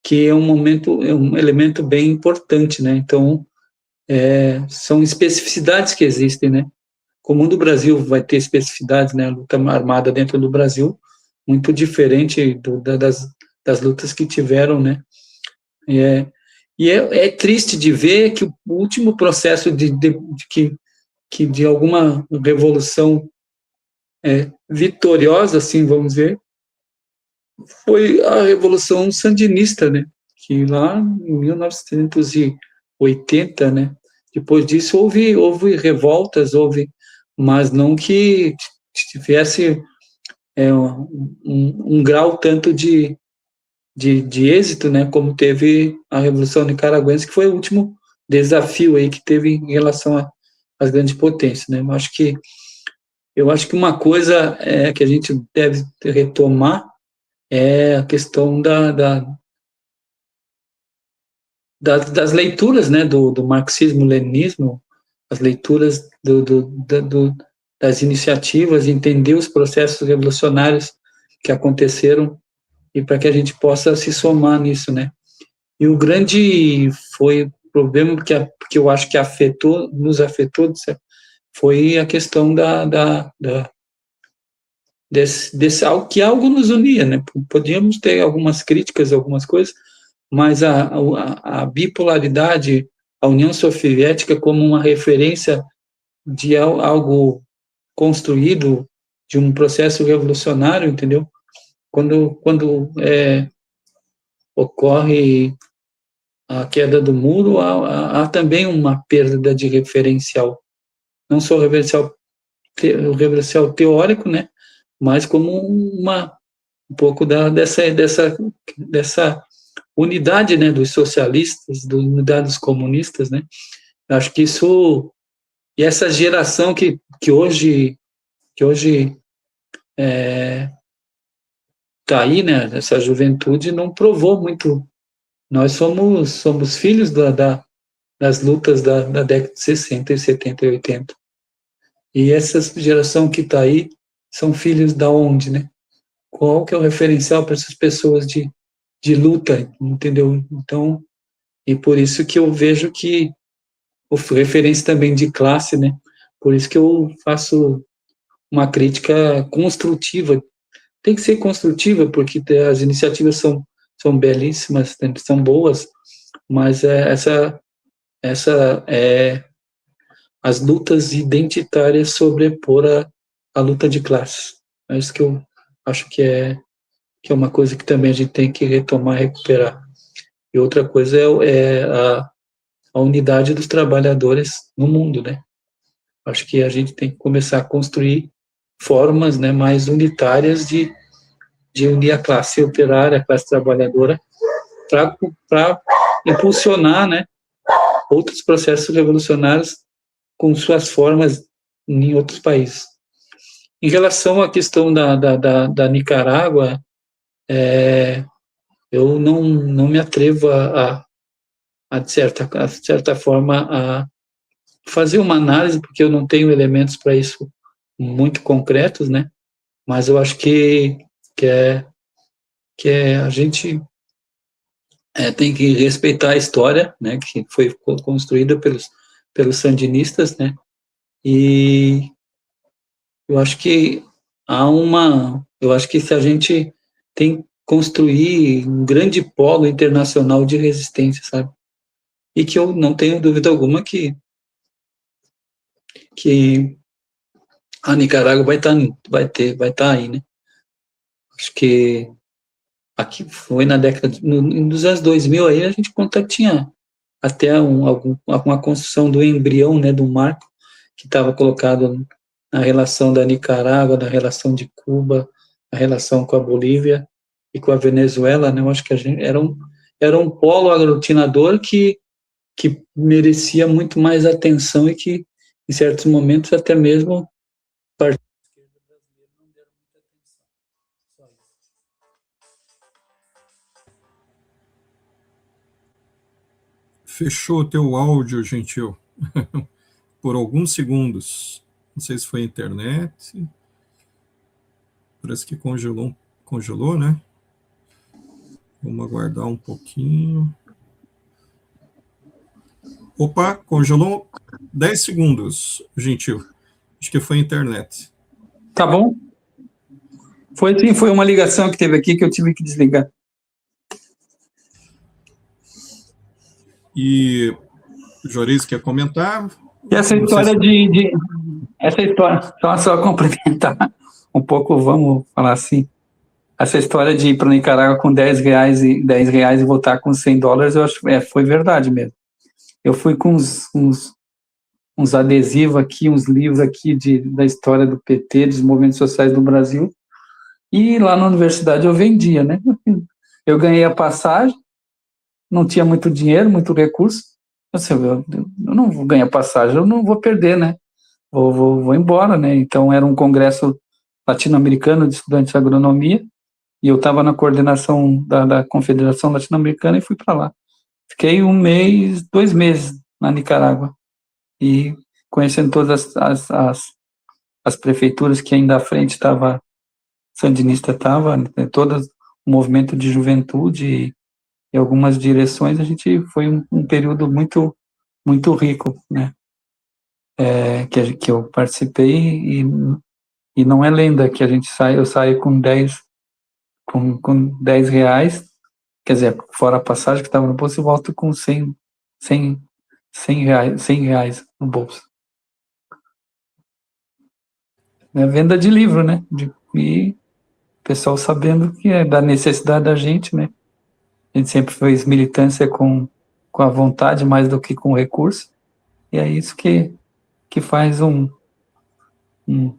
que é um elemento bem importante, né? Então, são especificidades que existem, né? Como no Brasil vai ter especificidades, né? A luta armada dentro do Brasil, muito diferente das lutas que tiveram, né? E é triste de ver que o último processo de alguma revolução vitoriosa, assim, vamos ver, foi a Revolução Sandinista, né? Que lá em 1980, né? Depois disso houve revoltas, houve mas não que tivesse um grau tanto de êxito, né, como teve a Revolução Nicaragüense, que foi o último desafio aí que teve em relação às grandes potências, né? Eu acho que uma coisa que a gente deve retomar é a questão das leituras, né, do marxismo-leninismo, as leituras das iniciativas, entender os processos revolucionários que aconteceram e para que a gente possa se somar nisso, né. E o grande problema que eu acho que nos afetou, foi a questão desse algo que algo nos unia, né. Podíamos ter algumas críticas, algumas coisas, mas a bipolaridade, a União Soviética como uma referência de algo construído, de um processo revolucionário, entendeu? Quando ocorre a queda do muro, há também uma perda de referencial, não só o referencial teórico, né, mas como um pouco dessa unidade, né, dos socialistas, da unidade dos comunistas, né. Acho que isso, e essa geração que hoje está aí, né, essa juventude não provou muito. Nós somos filhos das lutas da década de 60, 70 e 80. E essa geração que está aí são filhos da onde, né? Qual que é o referencial para essas pessoas de luta, entendeu? Então, e por isso que eu vejo que o referência também de classe, né? Por isso que eu faço uma crítica construtiva. Tem que ser construtiva, porque as iniciativas são belíssimas, são boas, mas as lutas identitárias sobrepor a luta de classes. É isso que eu acho que é uma coisa que também a gente tem que retomar, recuperar. E outra coisa é a unidade dos trabalhadores no mundo, né? Acho que a gente tem que começar a construir formas, né, mais unitárias de unir a classe operária, a classe trabalhadora, para impulsionar, né, outros processos revolucionários com suas formas em outros países. Em relação à questão da Nicarágua, eu não me atrevo de certa forma, a fazer uma análise, porque eu não tenho elementos para isso muito concretos, né? Mas eu acho que a gente tem que respeitar a história, né, que foi construída pelos sandinistas, né, e eu acho que se a gente tem que construir um grande polo internacional de resistência, sabe, e que eu não tenho dúvida alguma que a Nicarágua vai estar aí, né. Acho que aqui foi na década nos anos 2000 aí a gente tinha até alguma construção do embrião, né, do marco que estava colocado na relação da Nicarágua, na relação de Cuba, na relação com a Bolívia e com a Venezuela, né. Eu acho que a gente era um polo aglutinador que merecia muito mais atenção e que em certos momentos até mesmo Fechou o teu áudio, Gentil, por alguns segundos. Não sei se foi a internet. Parece que congelou, né? Vamos aguardar um pouquinho. Opa, congelou 10 segundos, Gentil. Acho que foi a internet. Tá bom. Foi uma ligação que teve aqui que eu tive que desligar. E o Juarez quer comentar? E essa história essa história, só complementar um pouco, vamos falar assim, essa história de ir para o Nicarágua com R$10 e voltar com $100, eu acho foi verdade mesmo. Eu fui com uns uns adesivos aqui, uns livros aqui da história do PT, dos movimentos sociais do Brasil, e lá na universidade eu vendia, né? Eu ganhei a passagem, não tinha muito dinheiro, muito recurso, eu não vou ganhar passagem, eu não vou perder, né? Vou embora, né? Então era um congresso latino-americano de estudantes de agronomia, e eu estava na coordenação da Confederação Latino-Americana e fui para lá. Fiquei 1 mês, 2 meses na Nicarágua, e conhecendo todas as prefeituras que ainda à frente estava, sandinista estava, né, todas o movimento de juventude e algumas direções, a gente foi um período muito, muito rico, né? Que eu participei, e não é lenda que eu saio com 10 reais, quer dizer, fora a passagem que estava no bolso, eu volto com 100 reais no bolso. É venda de livro, né? E o pessoal sabendo que é da necessidade da gente, né? A gente sempre fez militância com a vontade mais do que com recurso, e é isso que faz um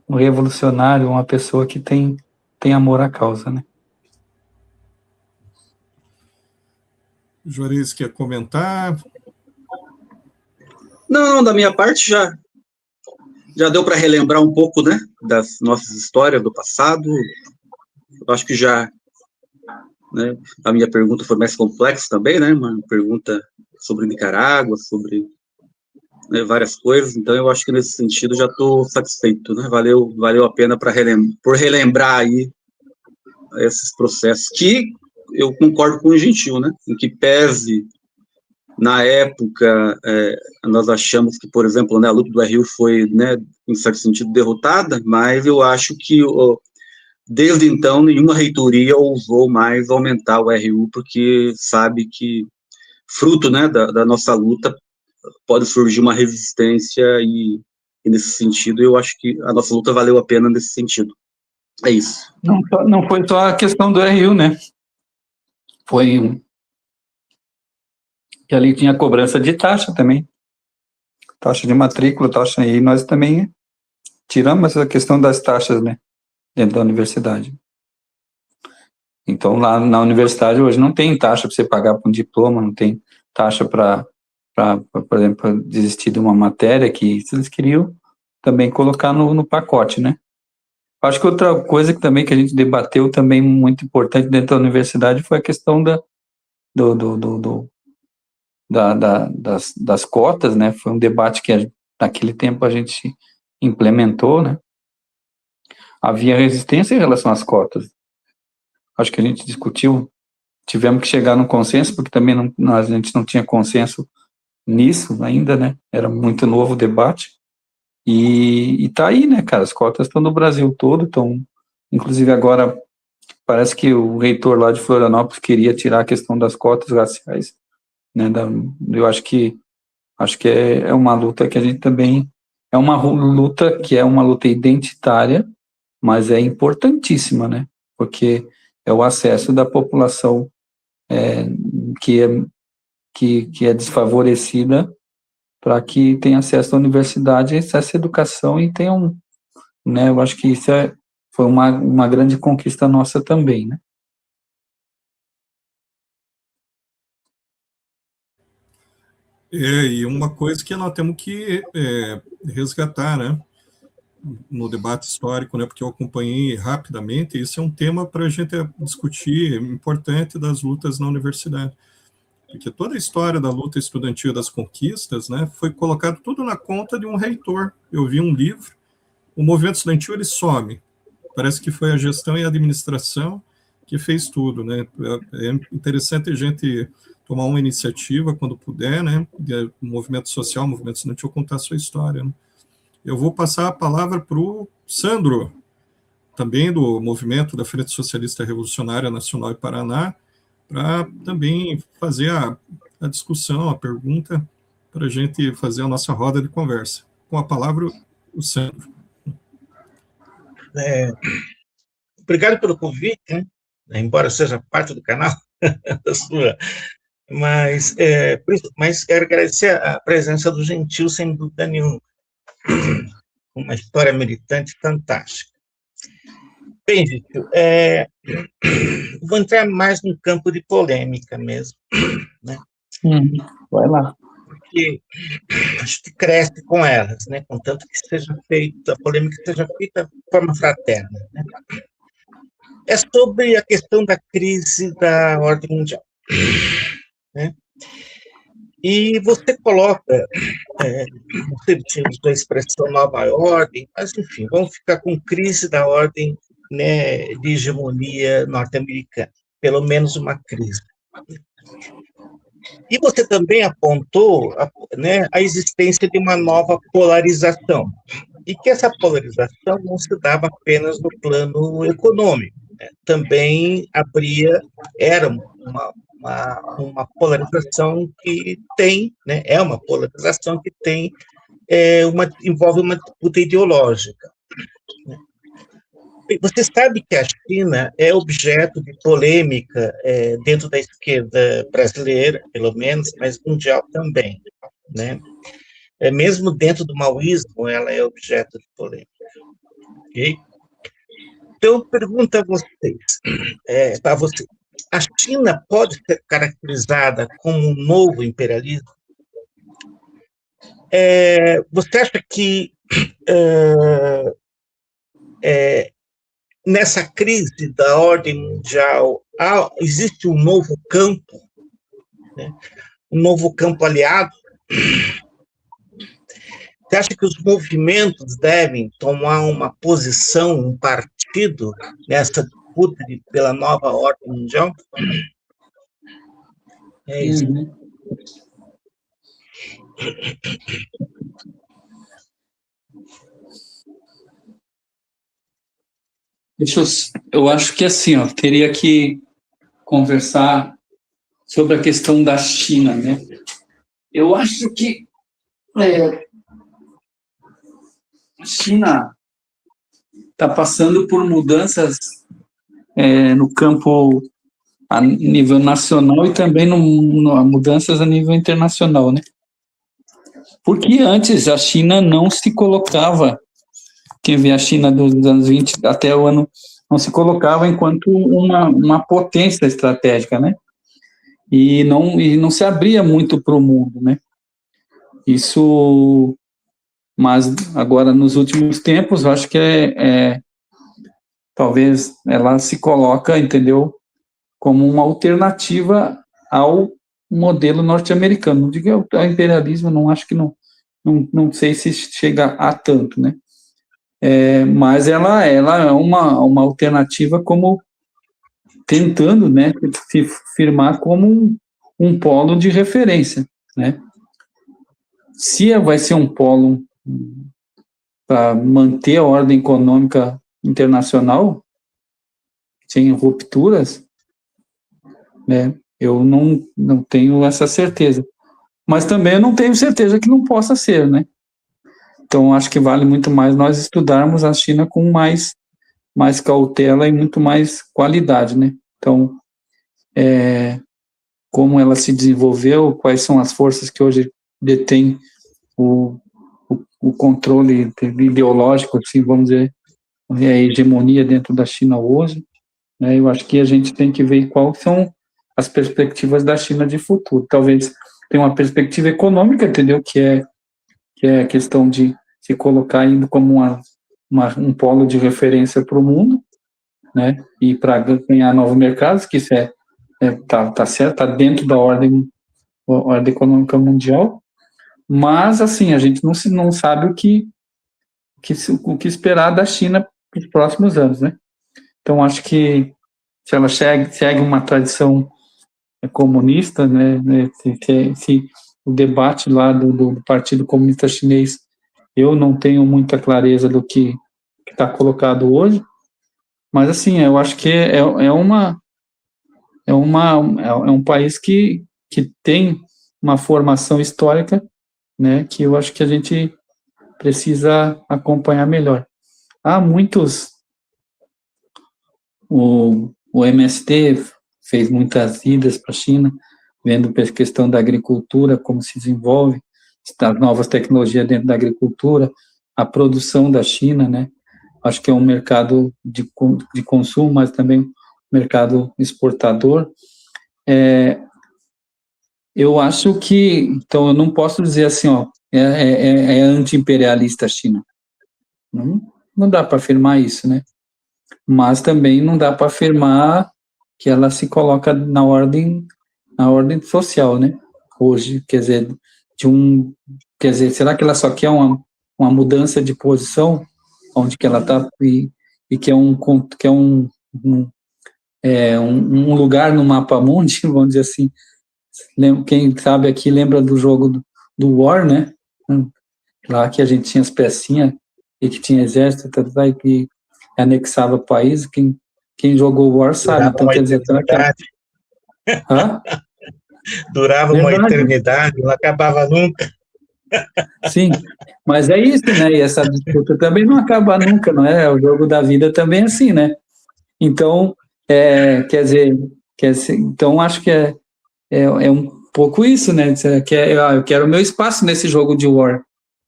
revolucionário, uma pessoa que tem amor à causa, né? Juarez, quer comentar? Não, da minha parte já deu para relembrar um pouco, né, das nossas histórias do passado. Eu acho que já, né, a minha pergunta foi mais complexa também, né, uma pergunta sobre Nicarágua, sobre, né, várias coisas, então eu acho que nesse sentido já estou satisfeito, né, valeu a pena por relembrar aí esses processos, que eu concordo com o Gentil, né, em que pese, na época, nós achamos que, por exemplo, né, a luta do RU foi, né, em certo sentido, derrotada, mas eu acho que, desde então, nenhuma reitoria ousou mais aumentar o RU, porque sabe que, fruto, né, da nossa luta, pode surgir uma resistência, e nesse sentido, eu acho que a nossa luta valeu a pena nesse sentido. É isso. Não foi só a questão do RU, né? Foi que ali tinha cobrança de taxa também, taxa de matrícula, taxa, e nós também tiramos a questão das taxas, né, dentro da universidade. Então, lá na universidade hoje não tem taxa para você pagar por um diploma, não tem taxa para, por exemplo, desistir de uma matéria que eles queriam também colocar no pacote, né? Acho que outra coisa que também que a gente debateu também muito importante dentro da universidade foi a questão das cotas, né? Foi um debate que naquele tempo a gente implementou, né? Havia resistência em relação às cotas. Acho que a gente discutiu, tivemos que chegar num consenso, porque também a gente não tinha consenso nisso ainda, né? Era muito novo o debate. E tá aí, né, cara? As cotas estão no Brasil todo, estão, inclusive agora parece que o reitor lá de Florianópolis queria tirar a questão das cotas raciais, né? Eu acho que é uma luta que a gente também é uma luta que é uma luta identitária, mas é importantíssima, né? Porque é o acesso da população que é desfavorecida para que tenha acesso à universidade, acesso à educação e tenha né? Eu acho que isso foi uma grande conquista nossa também, né? E uma coisa que nós temos que resgatar, né, no debate histórico, né, porque eu acompanhei rapidamente, isso é um tema para a gente discutir, importante, das lutas na universidade. Porque toda a história da luta estudantil das conquistas, né, foi colocado tudo na conta de um reitor. Eu vi um livro, o movimento estudantil ele some. Parece que foi a gestão e a administração que fez tudo, né? É interessante a gente tomar uma iniciativa quando puder, né? O movimento social, o movimento estudantil, contar a sua história, né? Eu vou passar a palavra para o Sandro, também do movimento da Frente Socialista Revolucionária Nacional e Paraná, para também fazer a discussão, a pergunta, para a gente fazer a nossa roda de conversa. Com a palavra, o Sandro. Obrigado pelo convite, né? Embora seja parte do canal da sua Mas quero agradecer a presença do Gentil, sem dúvida nenhuma. Uma história militante fantástica. Bem, Gentil, vou entrar mais no campo de polêmica mesmo, né? Vai lá. Porque a gente cresce com elas, né? Contanto que seja feita, a polêmica seja feita de forma fraterna, né? É sobre a questão da crise da ordem mundial, né? E você coloca, você usou a expressão nova ordem, mas, enfim, vamos ficar com crise da ordem, né, de hegemonia norte-americana, pelo menos uma crise. E você também apontou, né, a existência de uma nova polarização, e que essa polarização não se dava apenas no plano econômico, né? Também era uma polarização que tem, né, é uma polarização que tem, envolve uma disputa ideológica, né? Você sabe que a China é objeto de polêmica dentro da esquerda brasileira, pelo menos, mas mundial também, né? Mesmo dentro do maoísmo, ela é objeto de polêmica. Okay? Então, pergunto a vocês, para você, a China pode ser caracterizada como um novo imperialismo? Você acha que nessa crise da ordem mundial existe um novo campo, né? Um novo campo aliado? Você acha que os movimentos devem tomar uma posição, um partido nessa disputa pela nova ordem mundial? É isso. Eu acho que assim, teria que conversar sobre a questão da China, né? Eu acho que a China está passando por mudanças no campo a nível nacional e também mudanças a nível internacional, né? Porque antes a China não se colocava, quem vê a China dos anos 20 até o ano, não se colocava enquanto uma potência estratégica, né? E não se abria muito para o mundo, né? Isso, mas agora nos últimos tempos, eu acho que talvez ela se coloca, entendeu, como uma alternativa ao modelo norte-americano. Não digo ao imperialismo, não acho que não sei se chega a tanto, né? Mas ela é uma alternativa como tentando, né, se firmar como um polo de referência, né? Se vai ser um polo para manter a ordem econômica internacional sem rupturas, né? Eu não tenho essa certeza. Mas também eu não tenho certeza que não possa ser, né? Então, acho que vale muito mais nós estudarmos a China com mais cautela e muito mais qualidade, né? Então, como ela se desenvolveu, quais são as forças que hoje detêm o controle ideológico, assim, vamos dizer, a hegemonia dentro da China hoje, né? Eu acho que a gente tem que ver quais são as perspectivas da China de futuro. Talvez tenha uma perspectiva econômica, entendeu? Que é a questão de se colocar indo como um polo de referência para o mundo, né? E para ganhar novos mercados, que isso tá certo, está dentro da ordem econômica mundial. Mas, assim, a gente não sabe o que esperar da China nos próximos anos, né? Então, acho que se ela segue uma tradição comunista, né, se o debate lá do Partido Comunista Chinês, eu não tenho muita clareza do que está colocado hoje, mas, assim, eu acho que é um país que tem uma formação histórica, né, que eu acho que a gente precisa acompanhar melhor. Há muitos... O MST fez muitas idas para a China, vendo a questão da agricultura, como se desenvolve, as novas tecnologias dentro da agricultura, a produção da China, né? Acho que é um mercado de consumo, mas também um mercado exportador. Eu acho que, então, eu não posso dizer assim, ó, é anti-imperialista a China. Não dá para afirmar isso, né? Mas também não dá para afirmar que ela se coloca na ordem social, né? Hoje, quer dizer, será que ela só quer uma mudança de posição, onde que ela está e que é um lugar no mapa mundi, vamos dizer assim. Quem sabe aqui lembra do jogo do War, né? Lá que a gente tinha as pecinhas e que tinha exército e que anexava o país. Quem jogou War sabe. Então, quer dizer, será que durava uma eternidade, não acabava nunca. Sim, mas é isso, né? E essa disputa também não acaba nunca, não é? O jogo da vida também é assim, né? Então, quer dizer, então acho que é um pouco isso, né? Eu quero o meu espaço nesse jogo de War,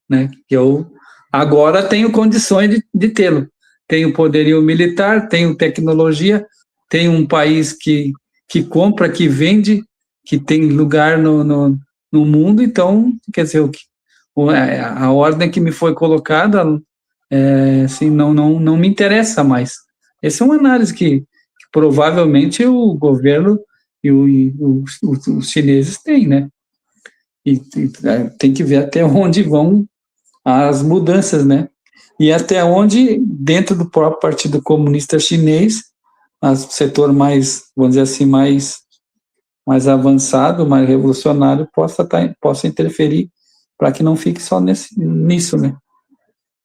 né? Que eu agora tenho condições de tê-lo. Tenho poderio militar, tenho tecnologia, tenho um país que compra, que vende, que tem lugar no mundo. Então, quer dizer, a ordem que me foi colocada, assim, não me interessa mais. Essa é uma análise que provavelmente o governo e os chineses têm, né? E tem que ver até onde vão as mudanças, né? E até onde, dentro do próprio Partido Comunista Chinês, o setor mais, vamos dizer assim, mais avançado, mais revolucionário, possa interferir para que não fique só nisso, né?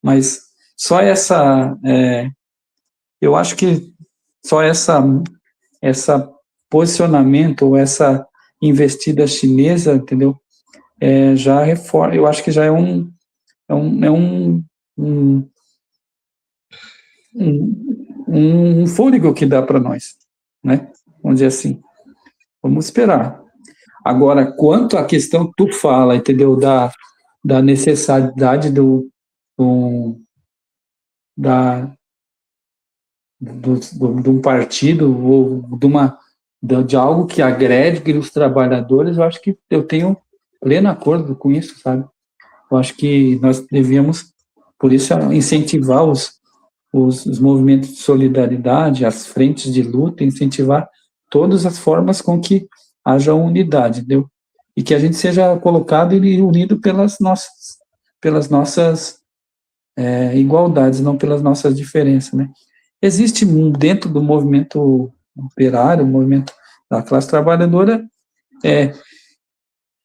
Mas só eu acho que só essa posicionamento ou essa investida chinesa, entendeu? Já reforma, eu acho que já é um fôlego que dá para nós, né? Vamos dizer assim. Vamos esperar. Agora, quanto à questão que tu fala, entendeu? Da necessidade de um partido ou de algo que agrede os trabalhadores, eu acho que eu tenho pleno acordo com isso, sabe? Eu acho que nós devíamos, por isso, incentivar os movimentos de solidariedade, as frentes de luta, incentivar todas as formas com que haja unidade, entendeu? E que a gente seja colocado e unido pelas nossas igualdades, não pelas nossas diferenças, né? Existe dentro do movimento operário, o movimento da classe trabalhadora,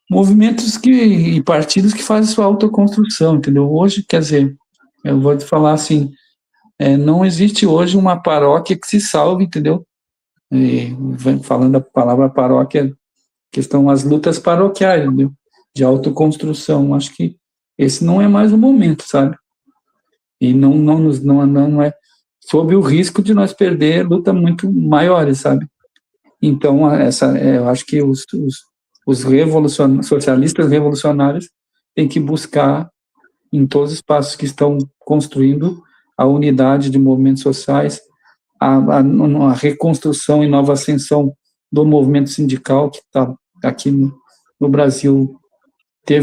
movimentos e partidos que fazem sua autoconstrução, entendeu? Hoje, quer dizer, eu vou te falar assim, não existe hoje uma paróquia que se salve, entendeu? E, falando a palavra paróquia, questão as lutas paroquiais, entendeu? De autoconstrução. Acho que esse não é mais o momento, sabe? E não é sob o risco de nós perder lutas muito maiores, sabe? Então, eu acho que os socialistas revolucionários têm que buscar, em todos os espaços que estão construindo, a unidade de movimentos sociais, a reconstrução e nova ascensão do movimento sindical, que está aqui no Brasil, tem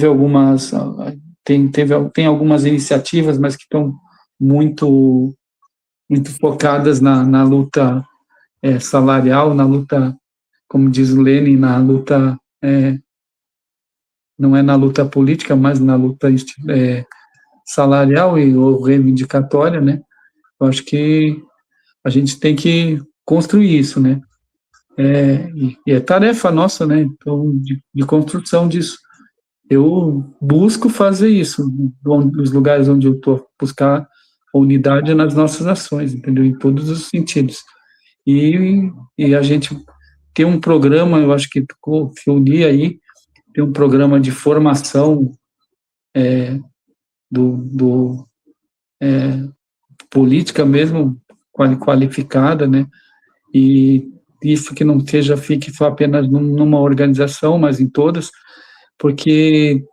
algumas iniciativas, mas que estão muito focadas na luta salarial, na luta, como diz o Lenin, na luta, não é na luta política, mas na luta salarial ou reivindicatória, né? Eu acho que a gente tem que construir isso, né? E é tarefa nossa, né? Então, de construção disso. Eu busco fazer isso nos lugares onde eu estou, buscar a unidade nas nossas ações, entendeu? Em todos os sentidos. E a gente tem um programa, eu acho que eu li aí, tem um programa de formação política mesmo, qualificada, né? E isso que não fique só apenas numa organização, mas em todas, porque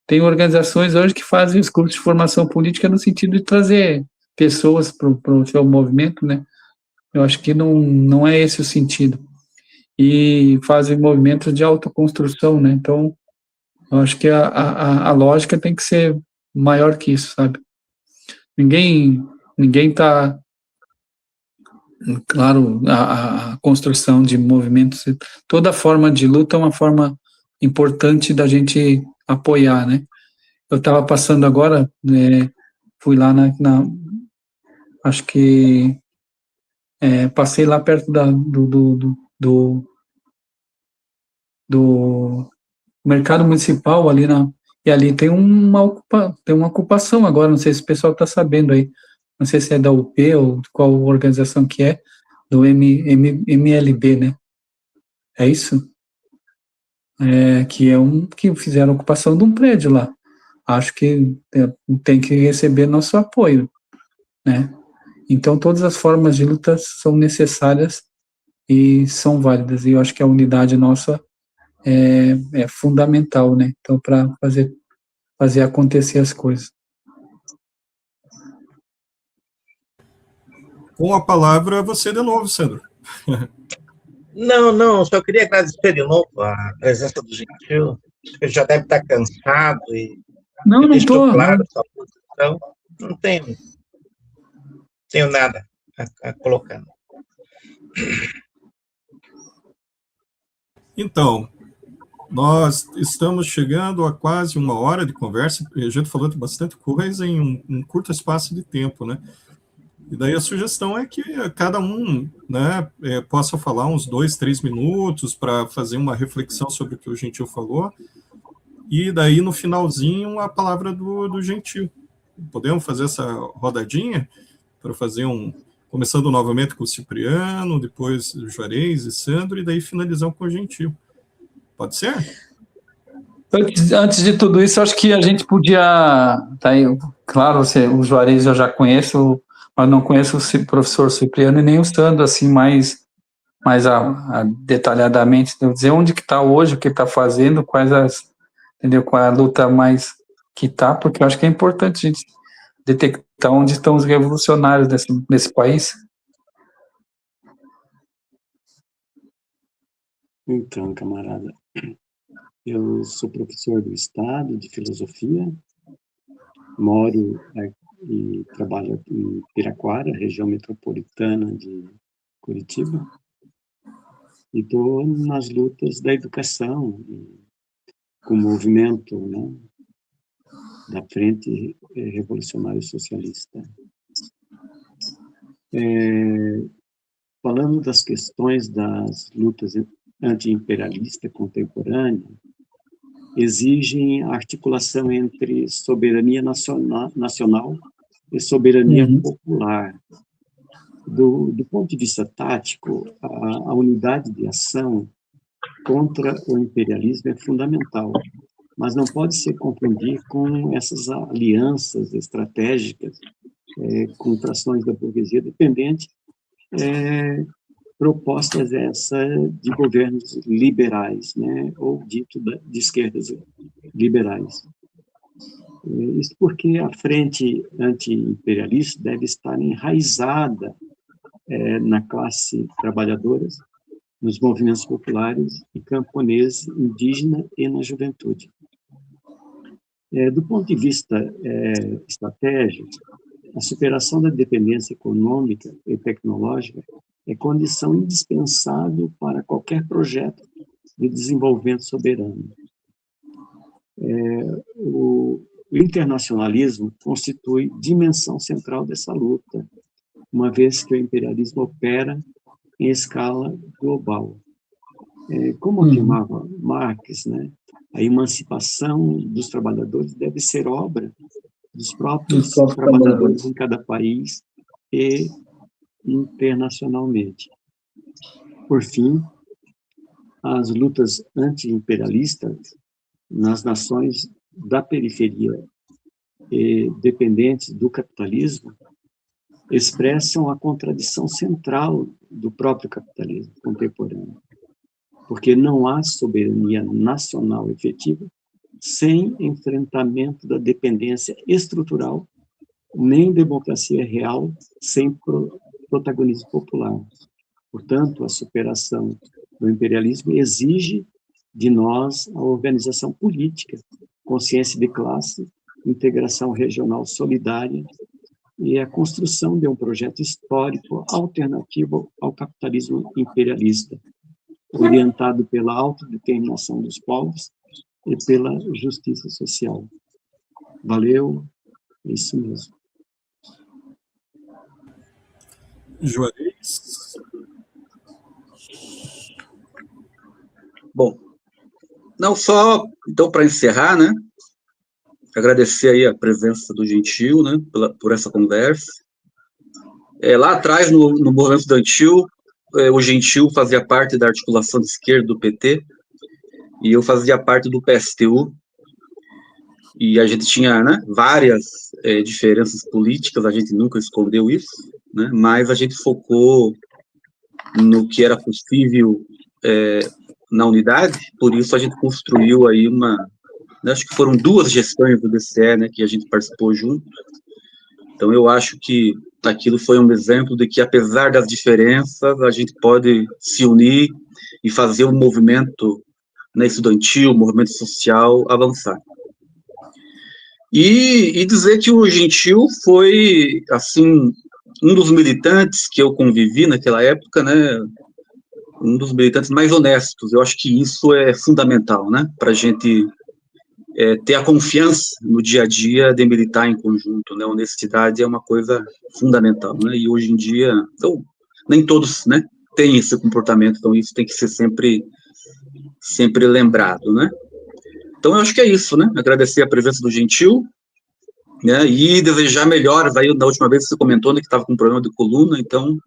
tem organizações hoje que fazem os cursos de formação política no sentido de trazer pessoas para o seu movimento, né? Eu acho que não é esse o sentido. E fazem movimentos de autoconstrução, né? Então, eu acho que a lógica tem que ser maior que isso, sabe? Ninguém está... Claro, a construção de movimentos, toda forma de luta é uma forma importante da gente apoiar, né? Eu estava passando agora, fui lá acho que passei lá perto do mercado municipal ali e ali tem uma ocupação agora, não sei se o pessoal está sabendo aí, não sei se é da UP ou qual organização que é, do MLB, né? É isso? Que fizeram ocupação de um prédio lá. Acho que tem que receber nosso apoio, né? Então, todas as formas de luta são necessárias e são válidas, e eu acho que a unidade nossa é fundamental, né? Então, para fazer acontecer as coisas. Com a palavra, você de novo, Sandro. Não, só queria agradecer de novo a presença do Gentil, que já deve estar cansado e Não deixou estou. claro sua posição. Não tenho nada a colocar. Então, nós estamos chegando a quase 1 hora de conversa, a gente falou de bastante coisa em um curto espaço de tempo, né? E daí a sugestão é que cada um, né, possa falar uns 2, 3 minutos para fazer uma reflexão sobre o que o Gentil falou, e daí no finalzinho a palavra do Gentil. Podemos fazer essa rodadinha para fazer começando novamente com o Cipriano, depois o Juarez e Sandro, e daí finalizamos com o Gentil. Pode ser? Antes de tudo isso, acho que a gente podia... Tá aí, claro, o Juarez eu já conheço, mas não conheço o professor Cipriano e nem o Sandro, assim, mais detalhadamente, dizer onde que está hoje, o que está fazendo, entendeu, qual é a luta mais que está, porque eu acho que é importante a gente detectar onde estão os revolucionários desse país. Então, camarada, eu sou professor do Estado de Filosofia, moro e trabalho em Piraquara, região metropolitana de Curitiba, e estou nas lutas da educação, com o movimento, né, da Frente Revolucionária Socialista. Falando das questões das lutas anti-imperialista contemporânea, exigem a articulação entre soberania nacional e soberania popular. Do ponto de vista tático, a unidade de ação contra o imperialismo é fundamental, mas não pode se confundir com essas alianças estratégicas com trações da burguesia dependente, propostas de governos liberais, né, ou dito de esquerdas liberais. Isso porque a frente anti-imperialista deve estar enraizada na classe trabalhadora, nos movimentos populares e camponês, indígena e na juventude. Do ponto de vista estratégico, a superação da dependência econômica e tecnológica é condição indispensável para qualquer projeto de desenvolvimento soberano. O internacionalismo constitui dimensão central dessa luta, uma vez que o imperialismo opera em escala global. Como afirmava Marx, né, a emancipação dos trabalhadores deve ser obra dos próprios trabalhadores em cada país e internacionalmente. Por fim, as lutas anti-imperialistas nas nações da periferia e dependentes do capitalismo expressam a contradição central do próprio capitalismo contemporâneo, porque não há soberania nacional efetiva sem enfrentamento da dependência estrutural, nem democracia real sem protagonismo popular. Portanto, a superação do imperialismo exige de nós a organização política, consciência de classe, integração regional solidária e a construção de um projeto histórico alternativo ao capitalismo imperialista, orientado pela autodeterminação dos povos e pela justiça social. Valeu, é isso mesmo. Juarez? Bom, não só, então, para encerrar, né, agradecer aí a presença do Gentil, né, por essa conversa. Lá atrás, no movimento estudantil, o Gentil fazia parte da articulação de esquerda do PT, e eu fazia parte do PSTU, e a gente tinha, né, várias diferenças políticas, a gente nunca escondeu isso, né, mas a gente focou no que era possível na unidade, por isso a gente construiu aí acho que foram 2 gestões do DCE, né, que a gente participou junto. Então, eu acho que aquilo foi um exemplo de que, apesar das diferenças, a gente pode se unir e fazer o movimento, né, estudantil, o movimento social avançar. E dizer que o Gentil foi, assim, um dos militantes que eu convivi naquela época, né, um dos militantes mais honestos. Eu acho que isso é fundamental, né, para a gente ter a confiança no dia a dia de militar em conjunto, né? Honestidade é uma coisa fundamental, né? E hoje em dia, então, nem todos, né, têm esse comportamento, então isso tem que ser sempre lembrado, né? Então eu acho que é isso, né? Agradecer a presença do Gentil, né? E desejar melhoras. Aí na última vez você comentou, né, que estava com um problema de coluna, então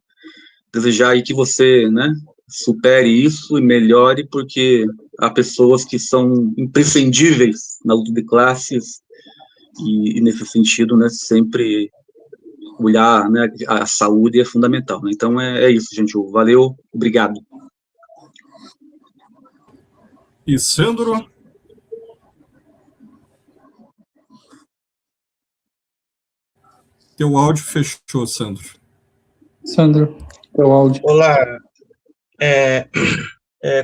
desejar aí que você, né, supere isso e melhore, porque há pessoas que são imprescindíveis na luta de classes, e nesse sentido, né, sempre olhar, né, a saúde é fundamental, né? Então é isso, gente. Valeu, obrigado. E Sandro? Teu áudio fechou, Sandro. Sandro, teu áudio. Olá,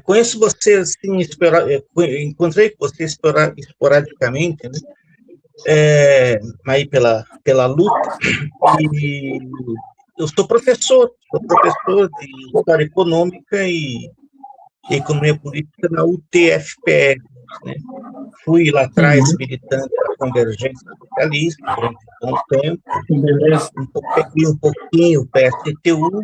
conheço você, assim, encontrei com você esporadicamente, né? Aí pela luta, e eu sou professor de História Econômica e Economia Política na UTFPR, né? Fui lá atrás militante da Convergência Socialista durante um bom tempo, peguei um pouquinho o PSTU,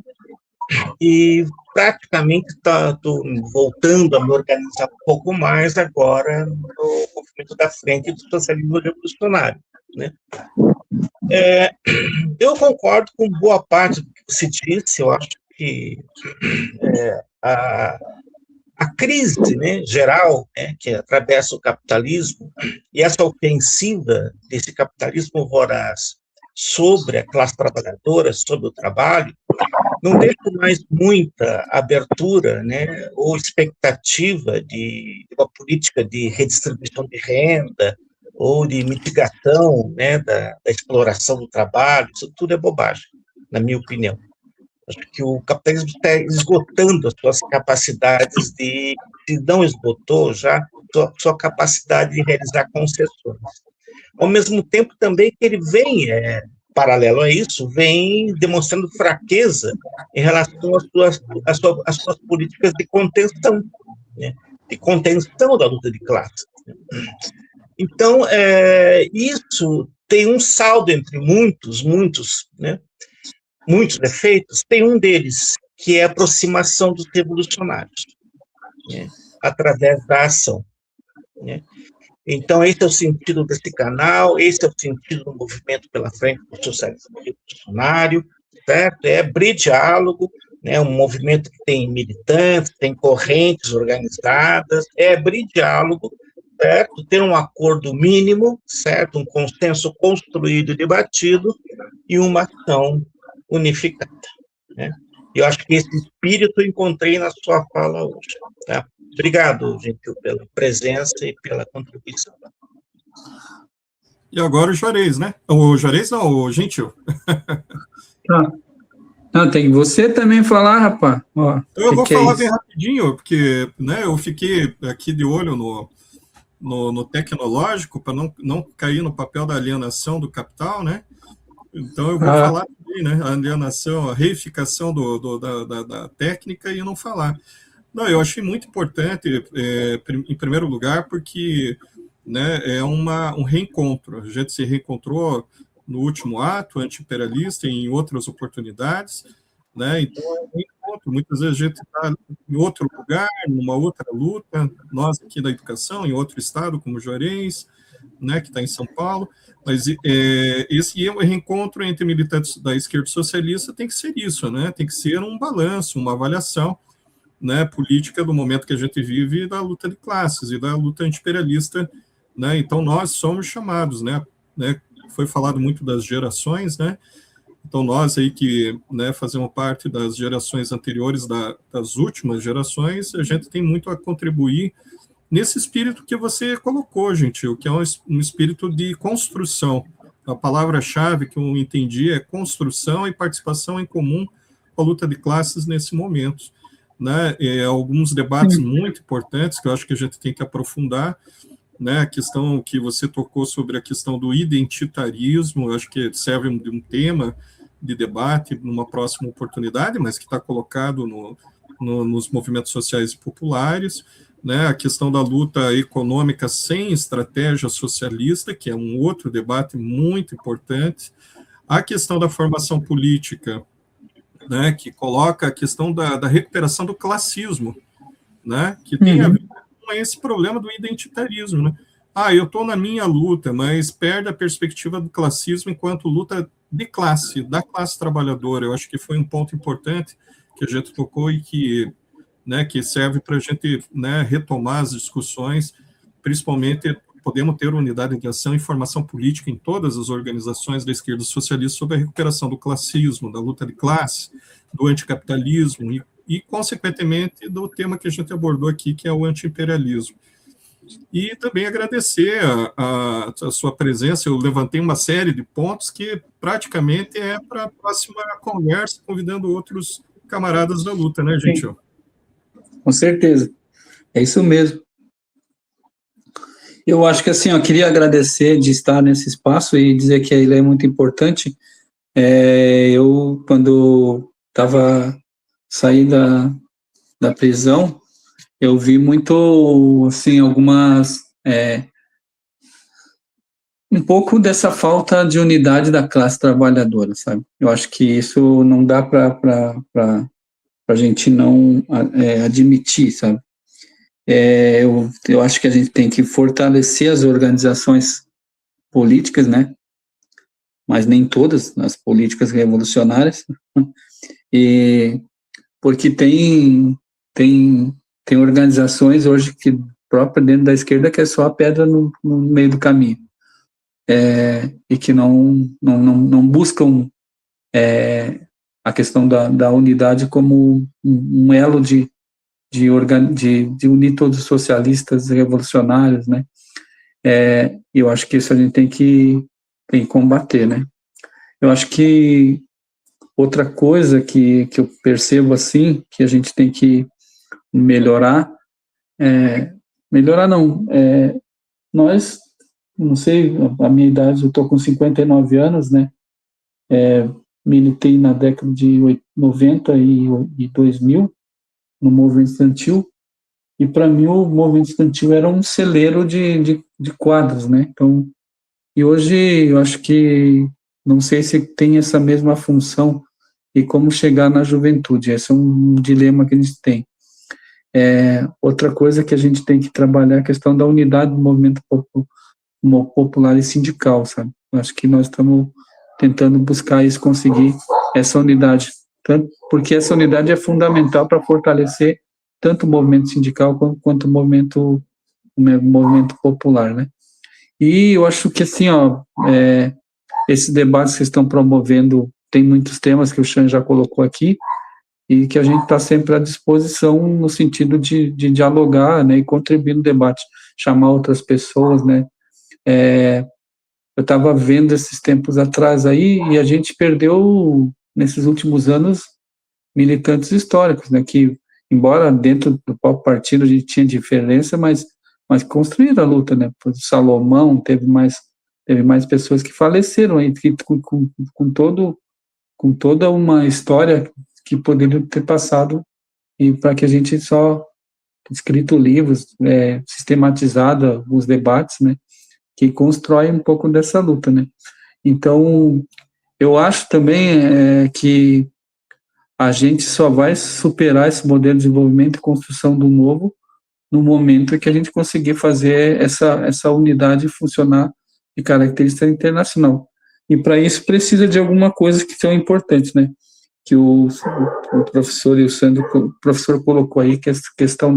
e praticamente estou voltando a me organizar um pouco mais agora no movimento da Frente do Socialismo Revolucionário, né? Eu concordo com boa parte do que você disse. Eu acho que a crise, né, geral, né, que atravessa o capitalismo, e essa ofensiva desse capitalismo voraz sobre a classe trabalhadora, sobre o trabalho, não deixa mais muita abertura, né, ou expectativa de uma política de redistribuição de renda ou de mitigação, né, da exploração do trabalho. Isso tudo é bobagem, na minha opinião. Acho que o capitalismo está esgotando as suas capacidades se não esgotou já, sua capacidade de realizar concessões. Ao mesmo tempo também que ele vem, paralelo a isso, vem demonstrando fraqueza em relação às suas políticas de contenção, né? De contenção da luta de classe. Então, isso tem um saldo entre muitos, né? Muitos defeitos. Tem um deles, que é a aproximação dos revolucionários, né, através da ação, né? Então, esse é o sentido desse canal, esse é o sentido do movimento pela frente do socialismo revolucionário, certo? É abrir diálogo, né, um movimento que tem militantes, tem correntes organizadas, é abrir diálogo, certo? Ter um acordo mínimo, certo? Um consenso construído e debatido, e uma ação unificada, né? Eu acho que esse espírito eu encontrei na sua fala hoje. Tá? Obrigado, Gentil, pela presença e pela contribuição. E agora o Juarez, né? O Juarez não, o Gentil. Não, tem que você também falar, rapaz. Ó, eu vou falar bem isso? rapidinho, porque, né, eu fiquei aqui de olho no tecnológico, para não cair no papel da alienação do capital, né? Então eu vou falar também, né? A alienação, a reificação da técnica e não falar. Não, eu achei muito importante, em primeiro lugar, porque, né, é um reencontro. A gente se reencontrou no último ato anti-imperialista e em outras oportunidades, né? Então é um reencontro. Muitas vezes a gente está em outro lugar, numa outra luta, nós aqui da educação, em outro estado, como Juarez, né, que está em São Paulo, mas esse reencontro entre militantes da esquerda socialista tem que ser isso, né? Tem que ser um balanço, uma avaliação, né, política do momento que a gente vive, da luta de classes e da luta anti-imperialista, né? Então nós somos chamados, né? Foi falado muito das gerações, né? Então nós aí que, né, fazemos parte das gerações anteriores, das últimas gerações, a gente tem muito a contribuir nesse espírito que você colocou, Gentil, que é um espírito de construção. A palavra-chave que eu entendi é construção e participação em comum com a luta de classes nesse momento, né? Alguns debates muito importantes que eu acho que a gente tem que aprofundar, né? A questão que você tocou sobre a questão do identitarismo, eu acho que serve de um tema de debate numa próxima oportunidade, mas que está colocado nos movimentos sociais e populares, né? A questão da luta econômica sem estratégia socialista, que é um outro debate muito importante, a questão da formação política, né, que coloca a questão da recuperação do classismo, né, que tem a ver com esse problema do identitarismo, né? Eu estou na minha luta, mas perde a perspectiva do classismo enquanto luta de classe, da classe trabalhadora. Eu acho que foi um ponto importante que a gente tocou e que, né, que serve para a gente, né, retomar as discussões, principalmente podemos ter unidade de ação e formação política em todas as organizações da esquerda socialista sobre a recuperação do classismo, da luta de classe, do anticapitalismo e consequentemente, do tema que a gente abordou aqui, que é o anti-imperialismo. E também agradecer a sua presença. Eu levantei uma série de pontos que praticamente é para a próxima conversa, convidando outros camaradas da luta, né, Gentil? Com certeza. É isso mesmo. Eu acho que, assim, eu queria agradecer de estar nesse espaço e dizer que ele é muito importante. Eu, quando saí da prisão, eu vi muito, assim, um pouco dessa falta de unidade da classe trabalhadora, sabe? Eu acho que isso não dá para a gente não admitir, sabe? Eu acho que a gente tem que fortalecer as organizações políticas, né? Mas nem todas as políticas revolucionárias, e porque tem organizações hoje que própria dentro da esquerda que é só a pedra no meio do caminho, e que não buscam a questão da unidade como um elo de unir todos os socialistas revolucionários, né? Eu acho que isso a gente tem que combater, né? Eu acho que outra coisa que eu percebo, assim, que a gente tem que melhorar não, nós, não sei, a minha idade, eu estou com 59 anos, né? Militei na década de 90 e 2000, no movimento estudantil, e para mim o movimento estudantil era um celeiro de quadros, né? Então, e hoje eu acho que não sei se tem essa mesma função e como chegar na juventude. Esse é um dilema que a gente tem. Outra coisa que a gente tem que trabalhar é a questão da unidade do movimento popular e sindical, sabe? Eu acho que nós estamos tentando buscar isso, conseguir essa unidade, porque essa unidade é fundamental para fortalecer tanto o movimento sindical quanto o movimento popular, né? E eu acho que, assim, esses debates que estão promovendo tem muitos temas que o Chan já colocou aqui, e que a gente está sempre à disposição no sentido de dialogar, né, e contribuir no debate, chamar outras pessoas, né. Eu estava vendo esses tempos atrás aí, e a gente perdeu, nesses últimos anos, militantes históricos, né, que, embora dentro do próprio partido a gente tinha diferença, mas construíram a luta, né. Por Salomão, teve mais pessoas que faleceram aí, com toda uma história que poderiam ter passado, e para que a gente só escrito livros, sistematizado os debates, né, que constrói um pouco dessa luta, né. Então, eu acho também que a gente só vai superar esse modelo de desenvolvimento e construção do novo no momento em que a gente conseguir fazer essa unidade funcionar de característica internacional. E para isso precisa de alguma coisa que são importantes, né, que o professor e o Sandro, o professor colocou aí, que é a questão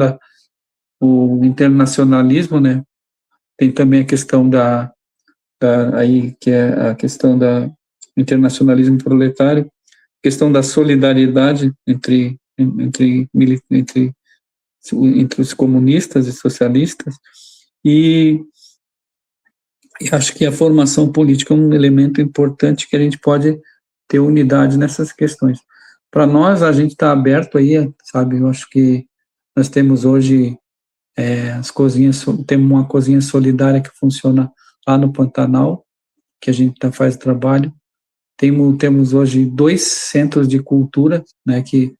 o internacionalismo, né, tem também a questão aí, que é a questão da internacionalismo proletário, questão da solidariedade entre os comunistas e socialistas, e acho que a formação política é um elemento importante que a gente pode ter unidade nessas questões. Para nós, a gente está aberto aí, sabe, eu acho que nós temos hoje as cozinhas, temos uma cozinha solidária que funciona lá no Pantanal, que a gente faz trabalho. Temos hoje 2 centros de cultura, né, que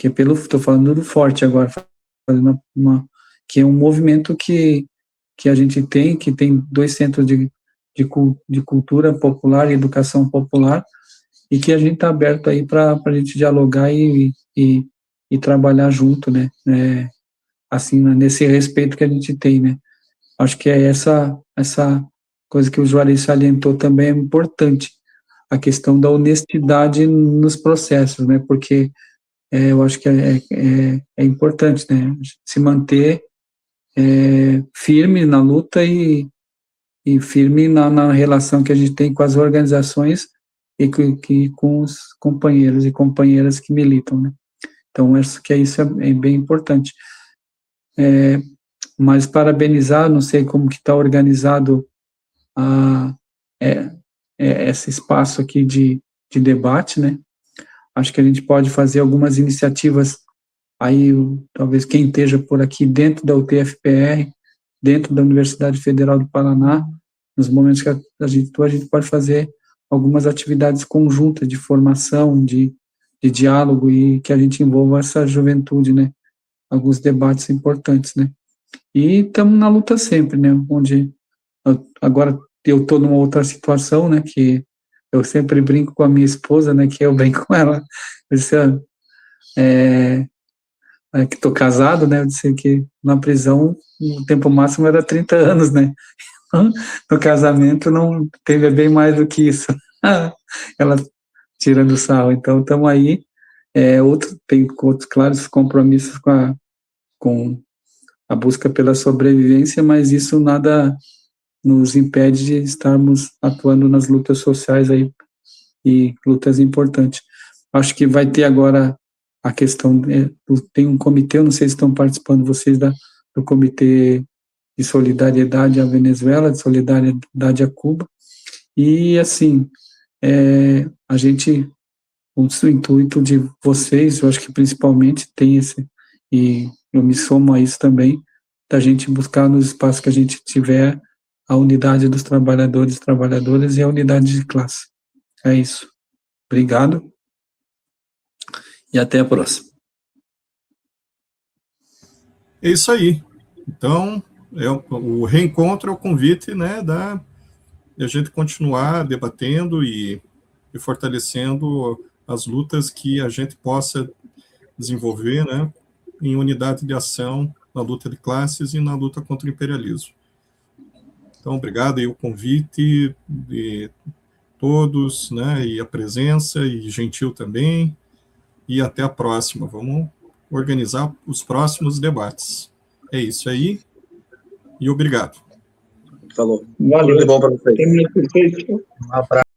estou falando do Forte agora, fazendo que é um movimento que a gente tem, que tem 2 centros de cultura popular e educação popular, e que a gente está aberto aí para a gente dialogar e trabalhar junto, né, assim, nesse respeito que a gente tem, né. Acho que é essa coisa que o Juarez salientou também é importante, a questão da honestidade nos processos, né, porque eu acho que é importante, né, se manter firme na luta e firme na relação que a gente tem com as organizações e com os companheiros e companheiras que militam, né. Então, acho que isso é bem importante. Mas parabenizar, não sei como que está organizado esse espaço aqui de debate, né. Acho que a gente pode fazer algumas iniciativas aí, talvez quem esteja por aqui dentro da UTFPR, dentro da Universidade Federal do Paraná, nos momentos que a gente pode fazer algumas atividades conjuntas de formação, de diálogo, e que a gente envolva essa juventude, né, alguns debates importantes, né. E estamos na luta sempre, né, onde agora eu estou numa outra situação, né, que eu sempre brinco com a minha esposa, né, que eu brinco com ela, eu disse, que estou casado, né, eu disse que na prisão o tempo máximo era 30 anos, né, no casamento não teve bem mais do que isso, ela tirando sarro. Então estamos aí, tem outros claros compromissos com a busca pela sobrevivência, mas isso nada nos impede de estarmos atuando nas lutas sociais aí, e lutas importantes. Acho que vai ter agora a questão, tem um comitê, eu não sei se estão participando vocês do Comitê de Solidariedade à Venezuela, de Solidariedade a Cuba, e assim, a gente, o intuito de vocês, eu acho que principalmente tem e eu me somo a isso também, da gente buscar nos espaços que a gente tiver a unidade dos trabalhadores e trabalhadoras e a unidade de classe. É isso. Obrigado. E até a próxima. É isso aí. Então, o reencontro é o convite, né, de a gente continuar debatendo e fortalecendo as lutas que a gente possa desenvolver, né, em unidade de ação na luta de classes e na luta contra o imperialismo. Então, obrigado aí o convite de todos, né, e a presença, e Gentil também, e até a próxima. Vamos organizar os próximos debates. É isso aí, e obrigado. Falou. Valeu. Tudo de bom para vocês. Um abraço.